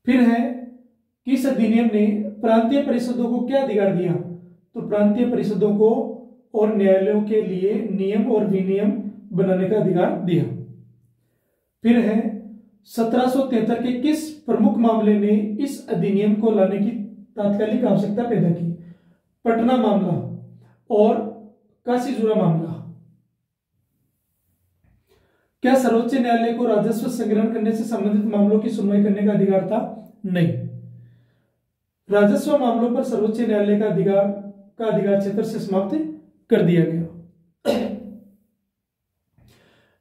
फिर है कि इस अधिनियम ने प्रांतीय परिषदों को क्या अधिकार दिया, तो प्रांतीय परिषदों को और न्यायालयों के लिए नियम और विनियम बनाने का अधिकार दिया। फिर है 1773 के किस प्रमुख मामले ने इस अधिनियम को लाने की तात्कालिक आवश्यकता पैदा की, पटना मामला और काशीजुरा मामला। क्या सर्वोच्च न्यायालय को राजस्व संग्रहण करने से संबंधित मामलों की सुनवाई करने का अधिकार था? नहीं। राजस्व मामलों पर सर्वोच्च न्यायालय का अधिकार क्षेत्र से समाप्त कर दिया गया।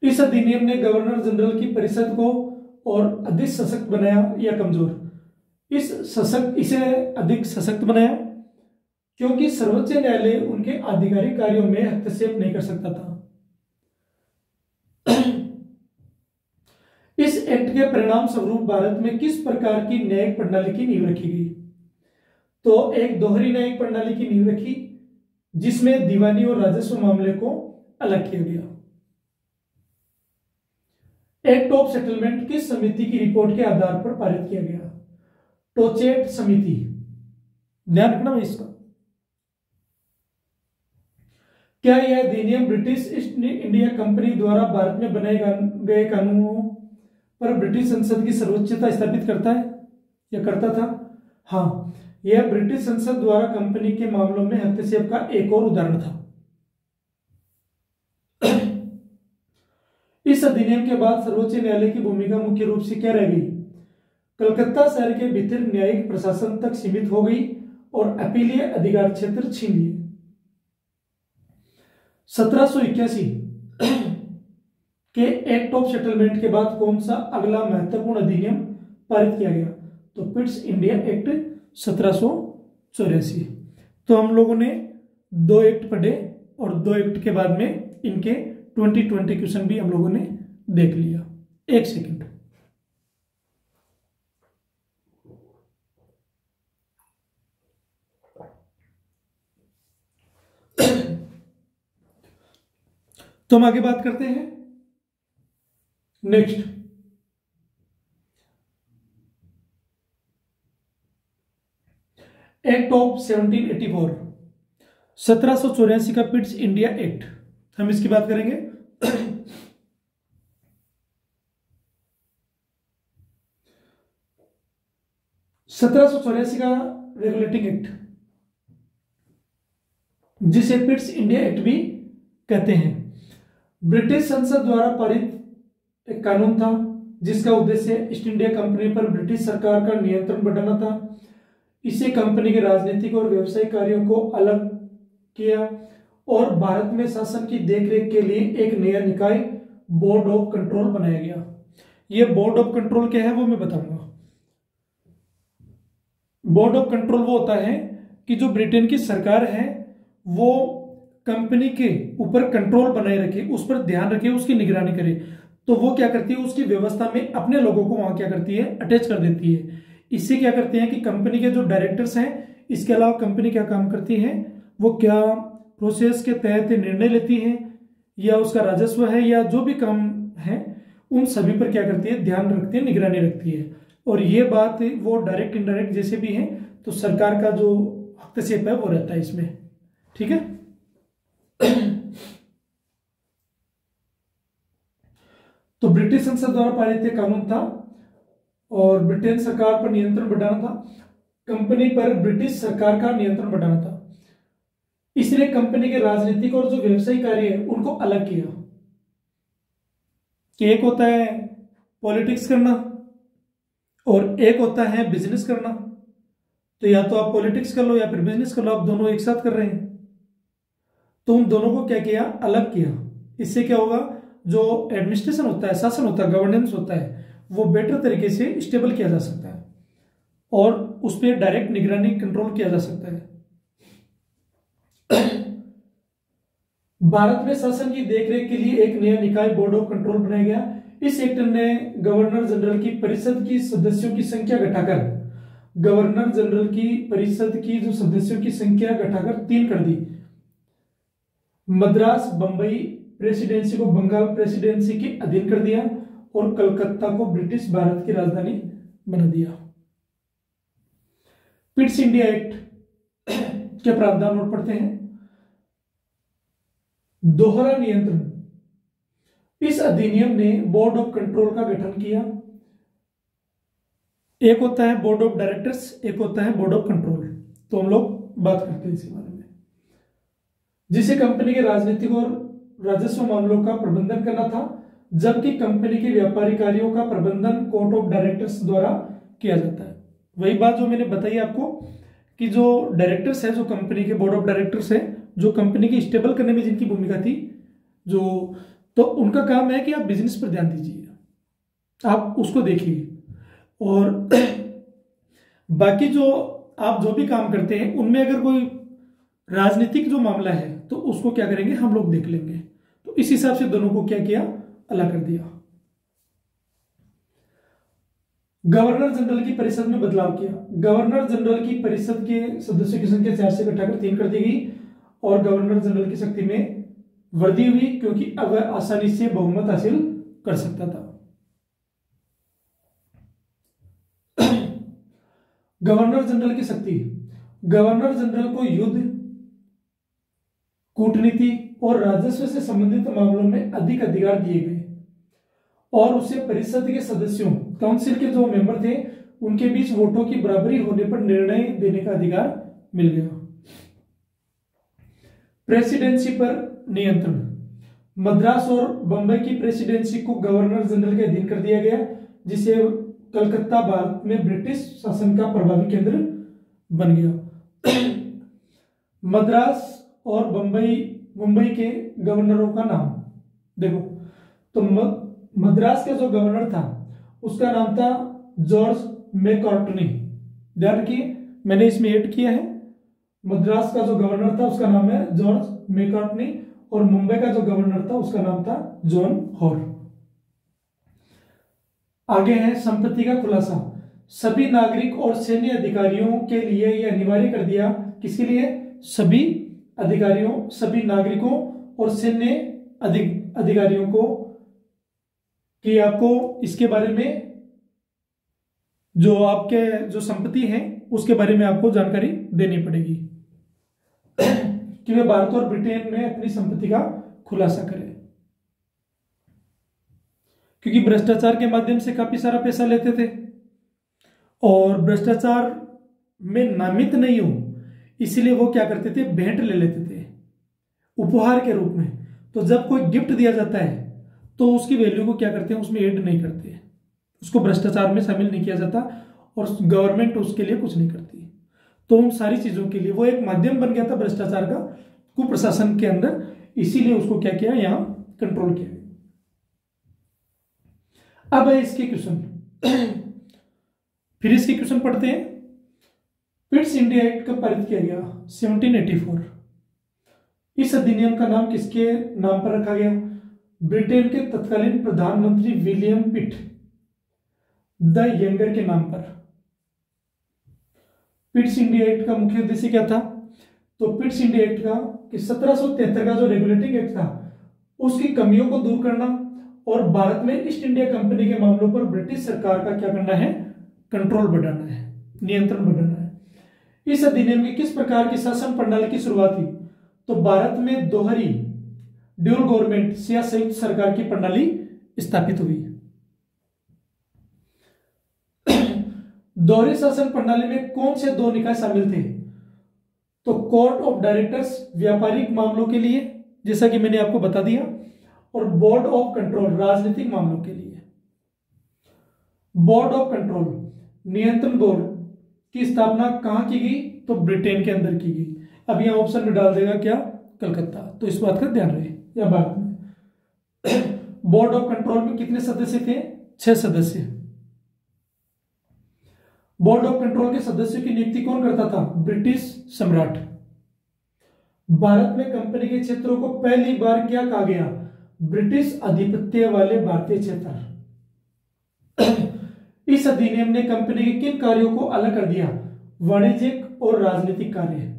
इस अधिनियम ने गवर्नर जनरल की परिषद को और अधिक सशक्त बनाया या कमजोर? इसे अधिक सशक्त बनाया, क्योंकि सर्वोच्च न्यायालय उनके आधिकारिक कार्यों में हस्तक्षेप नहीं कर सकता था। इस एक्ट के परिणाम स्वरूप भारत में किस प्रकार की न्यायिक प्रणाली की नींव रखी गई, तो एक दोहरी न्यायिक प्रणाली की नींव रखी, जिसमें दीवानी और राजस्व मामले को अलग किया गया। एक्ट ऑफ सेटलमेंट किस समिति की रिपोर्ट के आधार पर पारित किया गया, टोचेट समिति। ध्यान रखना इसका। क्या यह अधिनियम ब्रिटिश ईस्ट इंडिया कंपनी द्वारा भारत में बनाए गए कानूनों पर ब्रिटिश संसद की सर्वोच्चता स्थापित करता है या करता था? हाँ, यह ब्रिटिश संसद द्वारा कंपनी के मामलों में हस्तक्षेप का एक और उदाहरण था। इस अधिनियम के बाद सर्वोच्च न्यायालय की भूमिका मुख्य रूप से क्या रह गई, कलकत्ता शहर के भीतर न्यायिक प्रशासन तक सीमित हो गई और अपीलीय अधिकार क्षेत्र छीन लिए। 1781 के एक्ट ऑफ सेटलमेंट के बाद कौन सा अगला महत्वपूर्ण अधिनियम पारित किया गया, तो पिट्स इंडिया एक्ट 1784। तो हम लोगों ने 2 एक्ट पढ़े और 2 एक्ट के बाद में इनके 2020 क्वेश्चन भी हम लोगों ने देख लिया। एक सेकंड। तो हम आगे बात करते हैं नेक्स्ट। एक्ट ऑफ 1784, 1784 का पिट्स इंडिया एक्ट, हम इसकी बात करेंगे। 1784 का रेगुलेटिंग एक्ट, जिसे पिट्स इंडिया एक्ट भी कहते हैं, ब्रिटिश संसद द्वारा पारित एक कानून था जिसका उद्देश्य ईस्ट इंडिया कंपनी पर ब्रिटिश सरकार का नियंत्रण बढ़ाना था। इसे कंपनी के राजनीतिक और व्यवसायिक कार्यों को अलग किया और भारत में शासन की देखरेख के लिए एक नया निकाय बोर्ड ऑफ कंट्रोल बनाया गया। यह बोर्ड ऑफ कंट्रोल क्या है वो मैं बताऊंगा। बोर्ड ऑफ कंट्रोल वो होता है कि जो ब्रिटेन की सरकार है वो कंपनी के ऊपर कंट्रोल बनाए रखे, उस पर ध्यान रखे, उसकी निगरानी करे। तो वो क्या करती है, उसकी व्यवस्था में अपने लोगों को वहां क्या करती है, अटैच कर देती है। इससे क्या करते हैं कि कंपनी के जो डायरेक्टर्स हैं, इसके अलावा कंपनी क्या काम करती है, वो क्या प्रोसेस के तहत निर्णय लेती है या उसका राजस्व है या जो भी काम है, उन सभी पर क्या करती है, ध्यान रखती है, निगरानी रखती है। और ये बात वो डायरेक्ट इनडायरेक्ट जैसे भी है, तो सरकार का जो हस्तक्षेप है वो रहता है इसमें। ठीक है। तो ब्रिटिश संसद द्वारा पारित एक कानून था और ब्रिटेन सरकार पर नियंत्रण बढ़ाना था, कंपनी पर ब्रिटिश सरकार का नियंत्रण बढ़ाना था। इसलिए कंपनी के राजनीतिक और जो व्यवसायिक कार्य है उनको अलग किया कि एक होता है पॉलिटिक्स करना और एक होता है बिजनेस करना। तो या तो आप पॉलिटिक्स कर लो या फिर बिजनेस कर लो, आप दोनों एक साथ कर रहे हैं। तो उन दोनों को क्या किया, अलग किया। इससे क्या होगा, जो एडमिनिस्ट्रेशन होता है, शासन होता है, गवर्नेंस होता है, वो बेटर तरीके से स्टेबल किया जा सकता है और उस पर डायरेक्ट निगरानी कंट्रोल किया जा सकता है। भारत में शासन की देखरेख के लिए एक नया निकाय बोर्ड ऑफ कंट्रोल बनाया गया। इस एक्ट ने गवर्नर जनरल की परिषद की सदस्यों की संख्या घटाकर गवर्नर जनरल की परिषद की जो सदस्यों की संख्या घटाकर 3 कर दी। मद्रास बंबई प्रेसिडेंसी को बंगाल प्रेसिडेंसी के अधीन कर दिया और कलकत्ता को ब्रिटिश भारत की राजधानी बना दिया। पिट्स इंडिया एक्ट के प्रावधान और पढ़ते हैं। दोहरा नियंत्रण, इस अधिनियम ने बोर्ड ऑफ कंट्रोल का गठन किया। एक होता है बोर्ड ऑफ डायरेक्टर्स, एक होता है बोर्ड ऑफ कंट्रोल। तो हम लोग बात करते हैं इसके बारे में, जिसे कंपनी के राजनीतिक और राजस्व मामलों का प्रबंधन करना था, जबकि कंपनी के व्यापारिक कार्यों का प्रबंधन कोर्ट ऑफ डायरेक्टर्स द्वारा किया जाता है। वही बात जो मैंने बताई आपको कि जो डायरेक्टर्स है, जो कंपनी के बोर्ड ऑफ डायरेक्टर्स है, जो कंपनी की स्टेबल करने में जिनकी भूमिका थी, जो तो उनका काम है कि आप बिजनेस पर ध्यान दीजिए, आप उसको देखिए, और बाकी जो आप जो भी काम करते हैं उनमें अगर कोई राजनीतिक जो मामला है तो उसको क्या करेंगे, हम लोग देख लेंगे। तो इस हिसाब से दोनों को क्या किया, अलग कर दिया। गवर्नर जनरल की परिषद में बदलाव किया। गवर्नर जनरल की परिषद के सदस्यों की संख्या 4 से घटाकर 3 कर दी गई और गवर्नर जनरल की शक्ति में वृद्धि हुई, क्योंकि अब वह आसानी से बहुमत हासिल कर सकता था। गवर्नर जनरल की शक्ति, गवर्नर जनरल को युद्ध, कूटनीति और राजस्व से संबंधित मामलों में अधिक अधिकार दिए गए और उसे परिषद के सदस्यों, काउंसिल के जो मेंबर थे, उनके बीच वोटों की बराबरी होने पर निर्णय देने का अधिकार मिल गया। प्रेसिडेंसी पर नियंत्रण, मद्रास और बंबई की प्रेसिडेंसी को गवर्नर जनरल के अधीन कर दिया गया, जिसे कलकत्ता भारत में ब्रिटिश शासन का प्रभावी केंद्र बन गया। मद्रास और मुंबई के गवर्नरों का नाम देखो, तो मद्रास का जो गवर्नर था उसका नाम था जॉर्ज मैकार्टनी। ध्यान रखिए, मैंने इसमें ऐड किया है। मद्रास का जो गवर्नर था उसका नाम है जॉर्ज मैकार्टनी और मुंबई का जो गवर्नर था उसका नाम था जॉन हॉर। आगे है संपत्ति का खुलासा। सभी नागरिक और सैन्य अधिकारियों के लिए यह अनिवार्य कर दिया। किसके लिए? सभी अधिकारियों, सभी नागरिकों और सैन्य अधिकारियों को, कि आपको इसके बारे में जो आपके जो संपत्ति है उसके बारे में आपको जानकारी देनी पड़ेगी कि वे भारत और ब्रिटेन में अपनी संपत्ति का खुलासा करें, क्योंकि भ्रष्टाचार के माध्यम से काफी सारा पैसा लेते थे और भ्रष्टाचार में नामित नहीं हो इसलिए वो क्या करते थे, भेंट ले लेते थे उपहार के रूप में। तो जब कोई गिफ्ट दिया जाता है तो उसकी वैल्यू को क्या करते हैं, उसमें ऐड नहीं करते, उसको भ्रष्टाचार में शामिल नहीं किया जाता और गवर्नमेंट उसके लिए कुछ नहीं करती। तो उन सारी चीजों के लिए वो एक माध्यम बन गया था भ्रष्टाचार का कुप्रशासन के अंदर, इसीलिए उसको क्या किया, यहां कंट्रोल किया। अब है इसके क्वेश्चन, फिर इसके क्वेश्चन पढ़ते हैं। पिट्स इंडिया एक्ट कब पारित किया गया? 1784। इस अधिनियम का नाम किसके नाम पर रखा गया? ब्रिटेन के तत्कालीन प्रधानमंत्री विलियम पिट द यंगर के नाम पर। पिट्स इंडिया एक्ट का मुख्य उद्देश्य क्या था? तो पिट्स इंडिया एक्ट का कि 1773 का जो रेगुलेटिंग एक्ट था उसकी कमियों को दूर करना और भारत में ईस्ट इंडिया कंपनी के मामलों पर ब्रिटिश सरकार का क्या करना है, कंट्रोल बढ़ाना है, नियंत्रण बढ़ाना है। इस अधिनियम की किस प्रकार की शासन प्रणाली की शुरुआत हुई? तो भारत में दोहरी ड्यूल गवर्नमेंट या संयुक्त सरकार की प्रणाली स्थापित हुई। दोहरी शासन प्रणाली में कौन से दो निकाय शामिल थे? तो कोर्ट ऑफ डायरेक्टर्स व्यापारिक मामलों के लिए, जैसा कि मैंने आपको बता दिया, और बोर्ड ऑफ कंट्रोल राजनीतिक मामलों के लिए। बोर्ड ऑफ कंट्रोल नियंत्रण बोर्ड की स्थापना कहां की गई? तो ब्रिटेन के अंदर की गई। अब यहां ऑप्शन में डाल देगा क्या, कलकत्ता। तो इस बात का ध्यान रहे या बात में। बोर्ड ऑफ कंट्रोल में कितने सदस्य थे? 6 सदस्य। बोर्ड ऑफ कंट्रोल के सदस्यों की नियुक्ति कौन करता था? ब्रिटिश सम्राट। भारत में कंपनी के क्षेत्रों को पहली बार क्या कहा गया? ब्रिटिश आधिपत्य वाले भारतीय क्षेत्र। इस अधिनियम ने कंपनी के किन कार्यों को अलग कर दिया? वाणिज्यिक और राजनीतिक कार्य।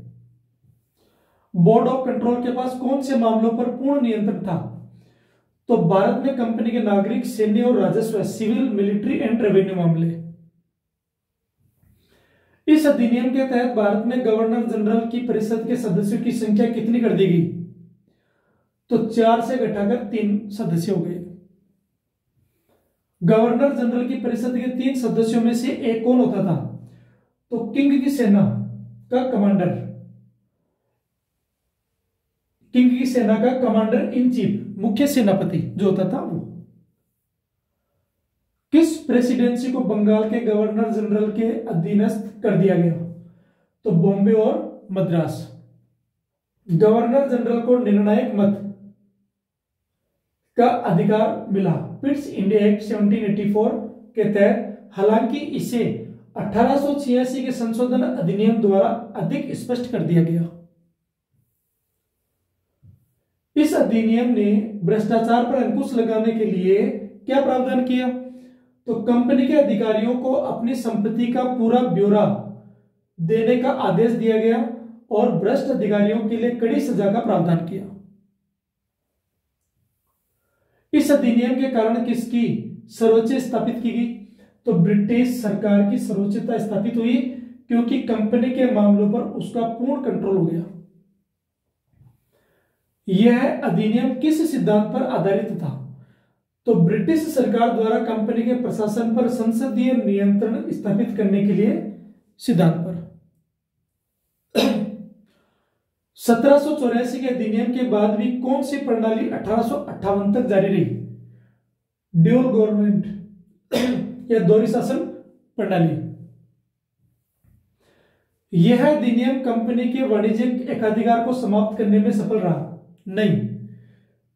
बोर्ड ऑफ कंट्रोल के पास कौन से मामलों पर पूर्ण नियंत्रण था? तो भारत में कंपनी के नागरिक, सैन्य और राजस्व, सिविल, मिलिट्री एंड रेवेन्यू मामले। इस अधिनियम के तहत भारत में गवर्नर जनरल की परिषद के सदस्यों की संख्या कितनी कर दी गई? तो 4 से घटाकर 3 सदस्य हो गए। गवर्नर जनरल की परिषद के 3 सदस्यों में से एक कौन होता था? तो किंग की सेना का कमांडर, किंग की सेना का कमांडर इन चीफ, मुख्य सेनापति जो होता था वो। किस प्रेसिडेंसी को बंगाल के गवर्नर जनरल के अधीनस्थ कर दिया गया? तो बॉम्बे और मद्रास। गवर्नर जनरल को निर्णायक मत का अधिकार मिला पिट्स इंडिया एक्ट 1784 के तहत, हालांकि इसे 1886 के संशोधन अधिनियम द्वारा अधिक स्पष्ट कर दिया गया। इस अधिनियम ने भ्रष्टाचार पर अंकुश लगाने के लिए क्या प्रावधान किया? तो कंपनी के अधिकारियों को अपनी संपत्ति का पूरा ब्यौरा देने का आदेश दिया गया और भ्रष्ट अधिकारियों के लिए कड़ी सजा का प्रावधान किया। इस अधिनियम के कारण किसकी सर्वोच्च स्थापित की गई? तो ब्रिटिश सरकार की सर्वोच्चता स्थापित हुई, क्योंकि कंपनी के मामलों पर उसका पूर्ण कंट्रोल हो गया। यह अधिनियम किस सिद्धांत पर आधारित था? तो ब्रिटिश सरकार द्वारा कंपनी के प्रशासन पर संसदीय नियंत्रण स्थापित करने के लिए सिद्धांत पर। 1784 के अधिनियम के बाद भी कौन सी प्रणाली 1858 तक जारी रही? ड्यूल गवर्नमेंट या दोहरी शासन प्रणाली। यह अधिनियम कंपनी के वाणिज्यिक एकाधिकार को समाप्त करने में सफल रहा नहीं।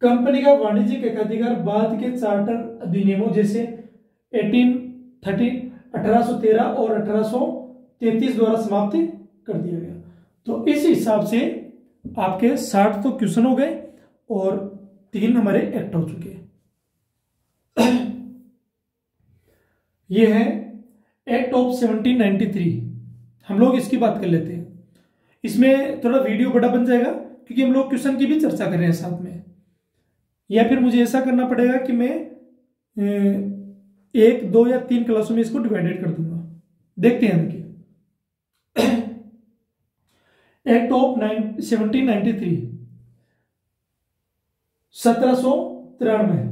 कंपनी का वाणिज्यिक एकाधिकार बाद के चार्टर अधिनियमों जैसे 1813, 1813 और 1833 द्वारा समाप्त कर दिया गया। तो इस हिसाब से आपके 60 तो क्वेश्चन हो गए और 3 हमारे एक्ट हो चुके हैं। यह है एक्ट ऑफ 1793। हम लोग इसकी बात कर लेते हैं। इसमें थोड़ा वीडियो बड़ा बन जाएगा क्योंकि हम लोग क्वेश्चन की भी चर्चा कर रहे हैं साथ में, या फिर मुझे ऐसा करना पड़ेगा कि मैं 1, 2 या 3 क्लासों में इसको डिवाइडेड कर दूंगा। देखते हैं देखिए। Act of 1793 1793।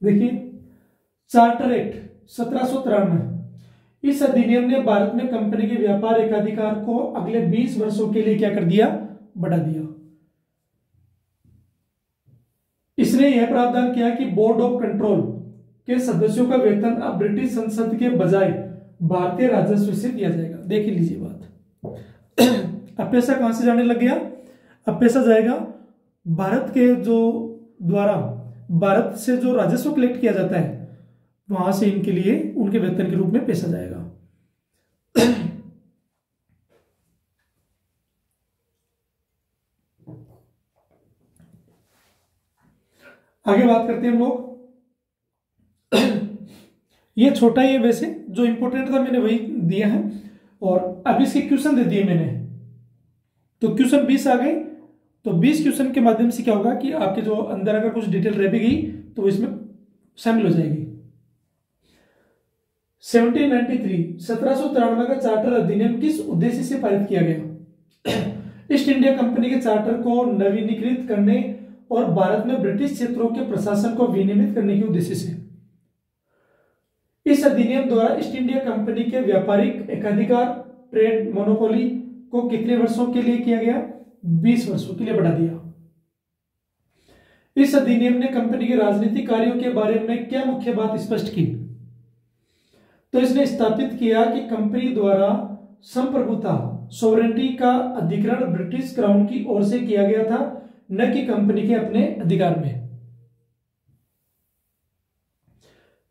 देखिए चार्टर एक्ट 1793। इस अधिनियम ने भारत में कंपनी के व्यापार एकाधिकार को अगले 20 वर्षों के लिए क्या कर दिया? बढ़ा दिया। इसने यह प्रावधान किया कि बोर्ड ऑफ कंट्रोल के सदस्यों का वेतन अब ब्रिटिश संसद के बजाय भारतीय राजस्व से दिया जाएगा। देख लीजिए बात। अब पैसा कहां से जाने लग गया? अब पैसा जाएगा भारत के जो द्वारा भारत से जो राजस्व कलेक्ट किया जाता है वहां से इनके लिए उनके वेतन के रूप में पैसा जाएगा। आगे बात करते हैं हम लोग। ये छोटा ही है वैसे, जो इंपॉर्टेंट था मैंने वही दिया है और अब इसके क्वेश्चन दे दिए मैंने। तो क्वेश्चन 20 आ गए। तो 20 क्वेश्चन के माध्यम से क्या होगा कि आपके जो अंदर अगर कुछ डिटेल रह भी गई तो इसमें शामिल हो जाएगी। 1793 का चार्टर अधिनियम किस उद्देश्य से पारित किया गया? ईस्ट इंडिया कंपनी के चार्टर को नवीनीकृत करने और भारत में ब्रिटिश क्षेत्रों के प्रशासन को विनियमित करने के उद्देश्य से। इस अधिनियम द्वारा ईस्ट इंडिया कंपनी के व्यापारिक एकाधिकार, ट्रेड मोनोपोली को कितने वर्षों के लिए किया गया? 20 वर्षों के लिए बढ़ा दिया। इस अधिनियम ने कंपनी के राजनीतिक कार्यों के बारे में क्या मुख्य बात स्पष्ट की? तो इसने स्थापित किया कि कंपनी द्वारा संप्रभुता, सोवरेनिटी का अधिग्रहण ब्रिटिश क्राउन की ओर से किया गया था, न कि कंपनी के अपने अधिकार में।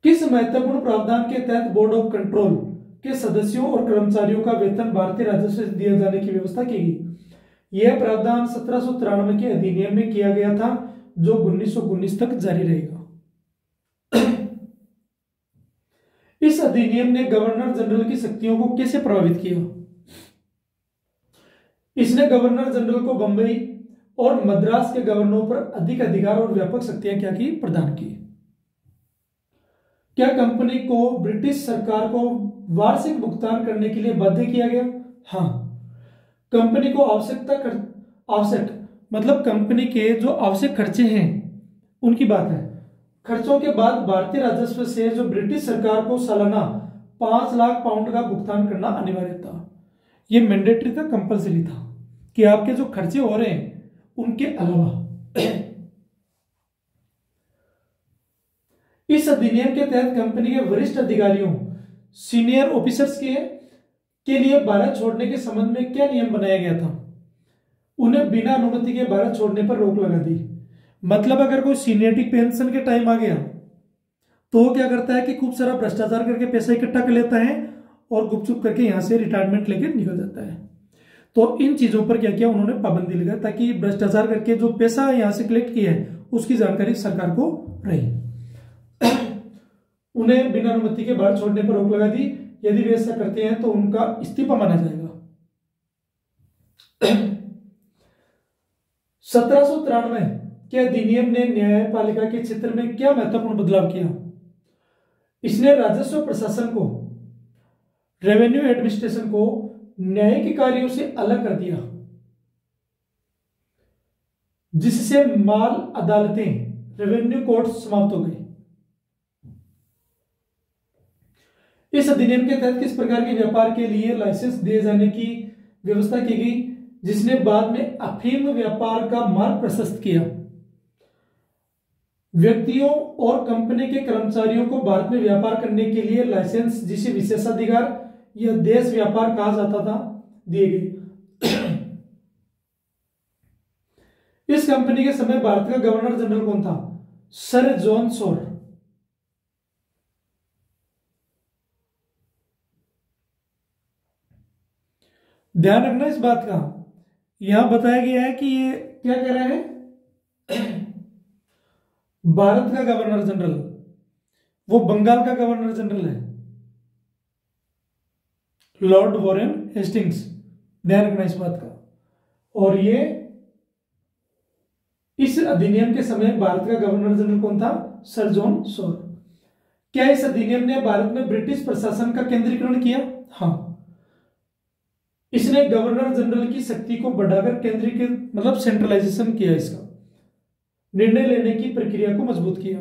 किस महत्वपूर्ण प्रावधान के तहत बोर्ड ऑफ कंट्रोल के सदस्यों और कर्मचारियों का वेतन भारतीय राजस्व से दिए जाने की व्यवस्था की गई? यह प्रावधान 1793 के अधिनियम में किया गया था, जो 1919 तक जारी रहेगा। इस अधिनियम ने गवर्नर जनरल की शक्तियों को कैसे प्रभावित किया? इसने गवर्नर जनरल को बंबई और मद्रास के गवर्नरों पर अधिक अधिकार और व्यापक शक्तियां क्या की? प्रदान की। क्या कंपनी को ब्रिटिश सरकार को वार्षिक भुगतान करने के लिए बाध्य किया गया? हाँ, कंपनी को आवश्यक मतलब कंपनी के जो आवश्यक खर्चे हैं उनकी बात है। खर्चों के बाद भारतीय राजस्व से जो ब्रिटिश सरकार को सालाना 5 लाख पाउंड का भुगतान करना अनिवार्य था। यह मैंडेटरी था, कंपल्सरी था कि आपके जो खर्चे हो रहे हैं उनके अलावा। इस अधिनियम के तहत कंपनी के वरिष्ठ अधिकारियों, सीनियर ऑफिसर्स के लिए भारत छोड़ने के संबंध में क्या नियम बनाया गया था? उन्हें बिना अनुमति के भारत छोड़ने पर रोक लगा दी। मतलब अगर कोई सीनियरिटी पेंशन के टाइम आ गया तो वो क्या करता है कि खूब सारा भ्रष्टाचार करके पैसा इकट्ठा कर लेता है और गुपचुप करके यहां से रिटायरमेंट लेकर निकल जाता है। तो इन चीजों पर क्या किया उन्होंने? पाबंदी लगाई, ताकि भ्रष्टाचार करके जो पैसा यहां से कलेक्ट किया है उसकी जानकारी सरकार को रही। उन्हें बिना अनुमति के बाहर छोड़ने पर रोक लगा दी। यदि वे ऐसा करते हैं तो उनका इस्तीफा माना जाएगा। 1793 के अधिनियम ने न्यायपालिका के क्षेत्र में क्या महत्वपूर्ण बदलाव किया? इसने राजस्व प्रशासन को, रेवेन्यू एडमिनिस्ट्रेशन को न्यायिक कार्यों से अलग कर दिया, जिससे माल अदालतें, रेवेन्यू कोर्ट समाप्त हो गई। इस अधिनियम के तहत किस प्रकार के व्यापार के लिए लाइसेंस दिए जाने की व्यवस्था की गई, जिसने बाद में अफीम व्यापार का मार्ग प्रशस्त किया? व्यक्तियों और कंपनी के कर्मचारियों को भारत में व्यापार करने के लिए लाइसेंस, जिसे विशेषाधिकार या देश व्यापार कहा जाता था, दिए गए। इस कंपनी के समय भारत का गवर्नर जनरल कौन था? Sir John Shore. ध्यान रखना इस बात का, यहां बताया गया है कि ये क्या कह रहा है? भारत का गवर्नर जनरल, वो बंगाल का गवर्नर जनरल है, लॉर्ड वॉरेन हेस्टिंग्स। ध्यान रखना इस बात का। और ये इस अधिनियम के समय भारत का गवर्नर जनरल कौन था? Sir John Shore. क्या इस अधिनियम ने भारत में ब्रिटिश प्रशासन का केंद्रीकरण किया? हाँ, इसने गवर्नर जनरल की शक्ति को बढ़ाकर केंद्रीकृत मतलब सेंट्रलाइजेशन किया, इसका निर्णय लेने की प्रक्रिया को मजबूत किया।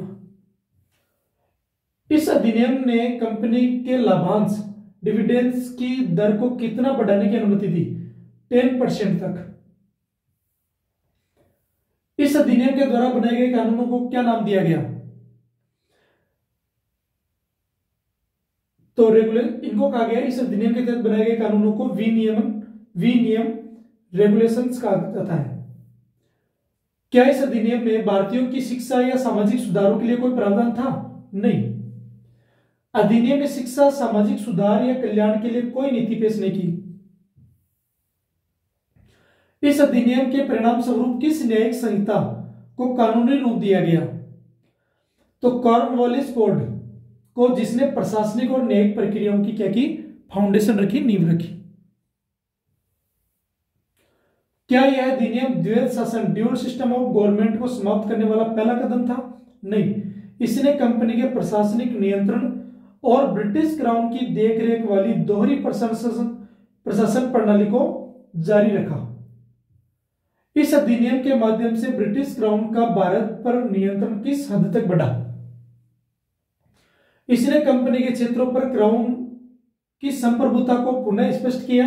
इस अधिनियम ने कंपनी के लाभांश, डिविडेंड्स की दर को कितना बढ़ाने की अनुमति दी? 10% तक। इस अधिनियम के द्वारा बनाए गए कानूनों को क्या नाम दिया गया? तो इनको कहा गया, इस अधिनियम के तहत बनाए गए कानूनों को विनियम रेगुलेशंस कहा जाता है। क्या इस अधिनियम में भारतीयों की शिक्षा या सामाजिक सुधारों के लिए कोई प्रावधान था? नहीं, अधिनियम में शिक्षा, सामाजिक सुधार या कल्याण के लिए कोई नीति पेश नहीं की। इस अधिनियम के परिणाम स्वरूप किस न्यायिक संहिता को कानूनी रूप दिया गया? तो कॉर्नवालिस कोड को, जिसने प्रशासनिक और न्यायिक प्रक्रियाओं की क्या की? फाउंडेशन रखी, नींव रखी। क्या यह अधिनियम द्वैध शासन, ड्यूअल सिस्टम ऑफ गवर्नमेंट को समाप्त करने वाला पहला कदम था? नहीं, इसने कंपनी के प्रशासनिक नियंत्रण और ब्रिटिश क्राउन की देखरेख वाली दोहरी प्रशासन प्रणाली को जारी रखा। इस अधिनियम के माध्यम से ब्रिटिश क्राउन का भारत पर नियंत्रण किस हद तक बढ़ा? इसने कंपनी के क्षेत्रों पर क्राउन की संप्रभुता को पुनः स्पष्ट किया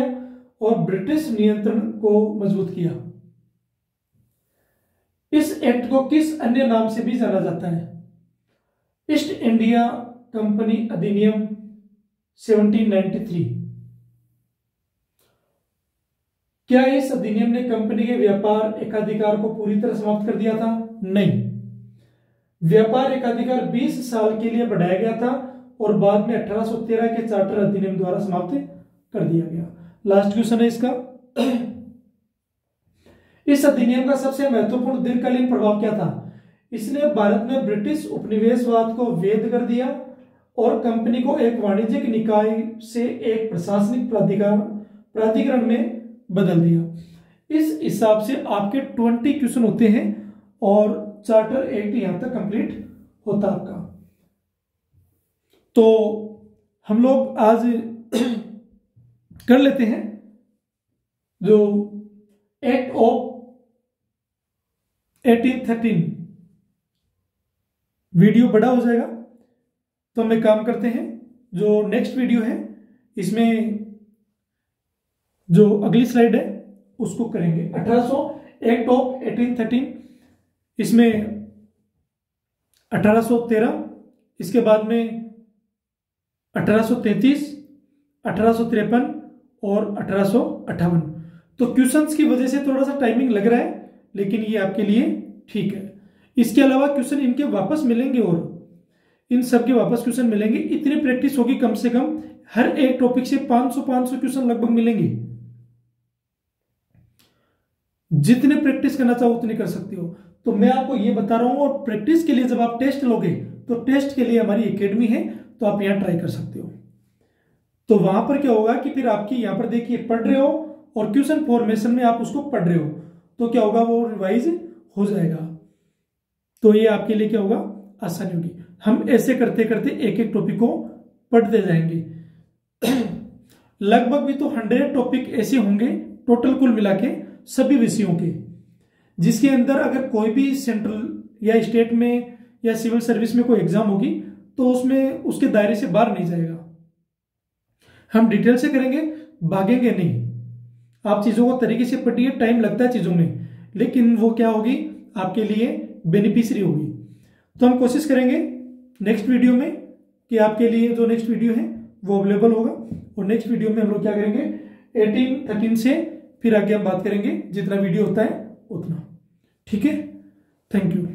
और ब्रिटिश नियंत्रण को मजबूत किया। इस एक्ट को किस अन्य नाम से भी जाना जाता है? ईस्ट इंडिया कंपनी अधिनियम 1793। क्या इस अधिनियम ने कंपनी के व्यापार एकाधिकार को पूरी तरह समाप्त कर दिया था? नहीं, व्यापार एकाधिकार 20 साल के लिए बढ़ाया गया था और बाद में 1813 के चार्टर अधिनियम द्वारा समाप्त कर दिया गया। लास्ट क्वेश्चन है इसका, इस अधिनियम का सबसे महत्वपूर्ण दीर्घकालीन प्रभाव क्या था? इसने भारत में ब्रिटिश उपनिवेशवाद को वैध कर दिया और कंपनी को एक वाणिज्यिक निकाय से एक प्रशासनिक प्राधिकरण में बदल दिया। इस हिसाब से आपके 20 क्वेश्चन होते हैं और चार्टर एक्ट यहां तक कंप्लीट होता आपका। तो हम लोग आज कर लेते हैं जो एक्ट ऑफ 1813। वीडियो बड़ा हो जाएगा तो हम एक काम करते हैं, जो नेक्स्ट वीडियो है इसमें जो अगली स्लाइड है उसको करेंगे। 1800 एक्ट ऑफ 1813, इसमें 1813, इसके बाद में 1833, 1853 और 1858। तो क्वेश्चंस की वजह से थोड़ा सा टाइमिंग लग रहा है, लेकिन ये आपके लिए ठीक है। इसके अलावा क्वेश्चन इनके वापस मिलेंगे और इन सब के वापस क्वेश्चन मिलेंगे। इतनी प्रैक्टिस होगी कम से कम, हर एक टॉपिक से 500 क्वेश्चन लगभग मिलेंगे। जितने प्रैक्टिस करना चाहो उतनी कर सकते हो। तो मैं आपको ये बता रहा हूं, और प्रैक्टिस के लिए जब आप टेस्ट लोगे तो टेस्ट के लिए हमारी एकेडमी है, तो आप यहां ट्राई कर सकते हो। तो वहां पर क्या होगा कि फिर आपकी यहां पर देखिए पढ़ रहे हो और क्वेश्चन फॉर्मेशन में आप उसको पढ़ रहे हो, तो क्या होगा, वो रिवाइज हो जाएगा। तो ये आपके लिए क्या होगा, आसानी होगी। हम ऐसे करते करते एक एक टॉपिक को पढ़ते जाएंगे। लगभग भी तो 100 टॉपिक ऐसे होंगे टोटल कुल मिला के सभी विषयों के, जिसके अंदर अगर कोई भी सेंट्रल या स्टेट में या सिविल सर्विस में कोई एग्जाम होगी तो उसमें उसके दायरे से बाहर नहीं जाएगा। हम डिटेल से करेंगे, भागेंगे नहीं। आप चीजों को तरीके से पढ़िए, टाइम लगता है चीजों में, लेकिन वो क्या होगी, आपके लिए बेनिफिशियरी होगी। तो हम कोशिश करेंगे नेक्स्ट वीडियो में कि आपके लिए जो नेक्स्ट वीडियो है वो अवेलेबल होगा, और नेक्स्ट वीडियो में हम लोग क्या करेंगे 1813 से फिर आगे हम बात करेंगे, जितना वीडियो होता है उतना। ठीक है, थैंक यू।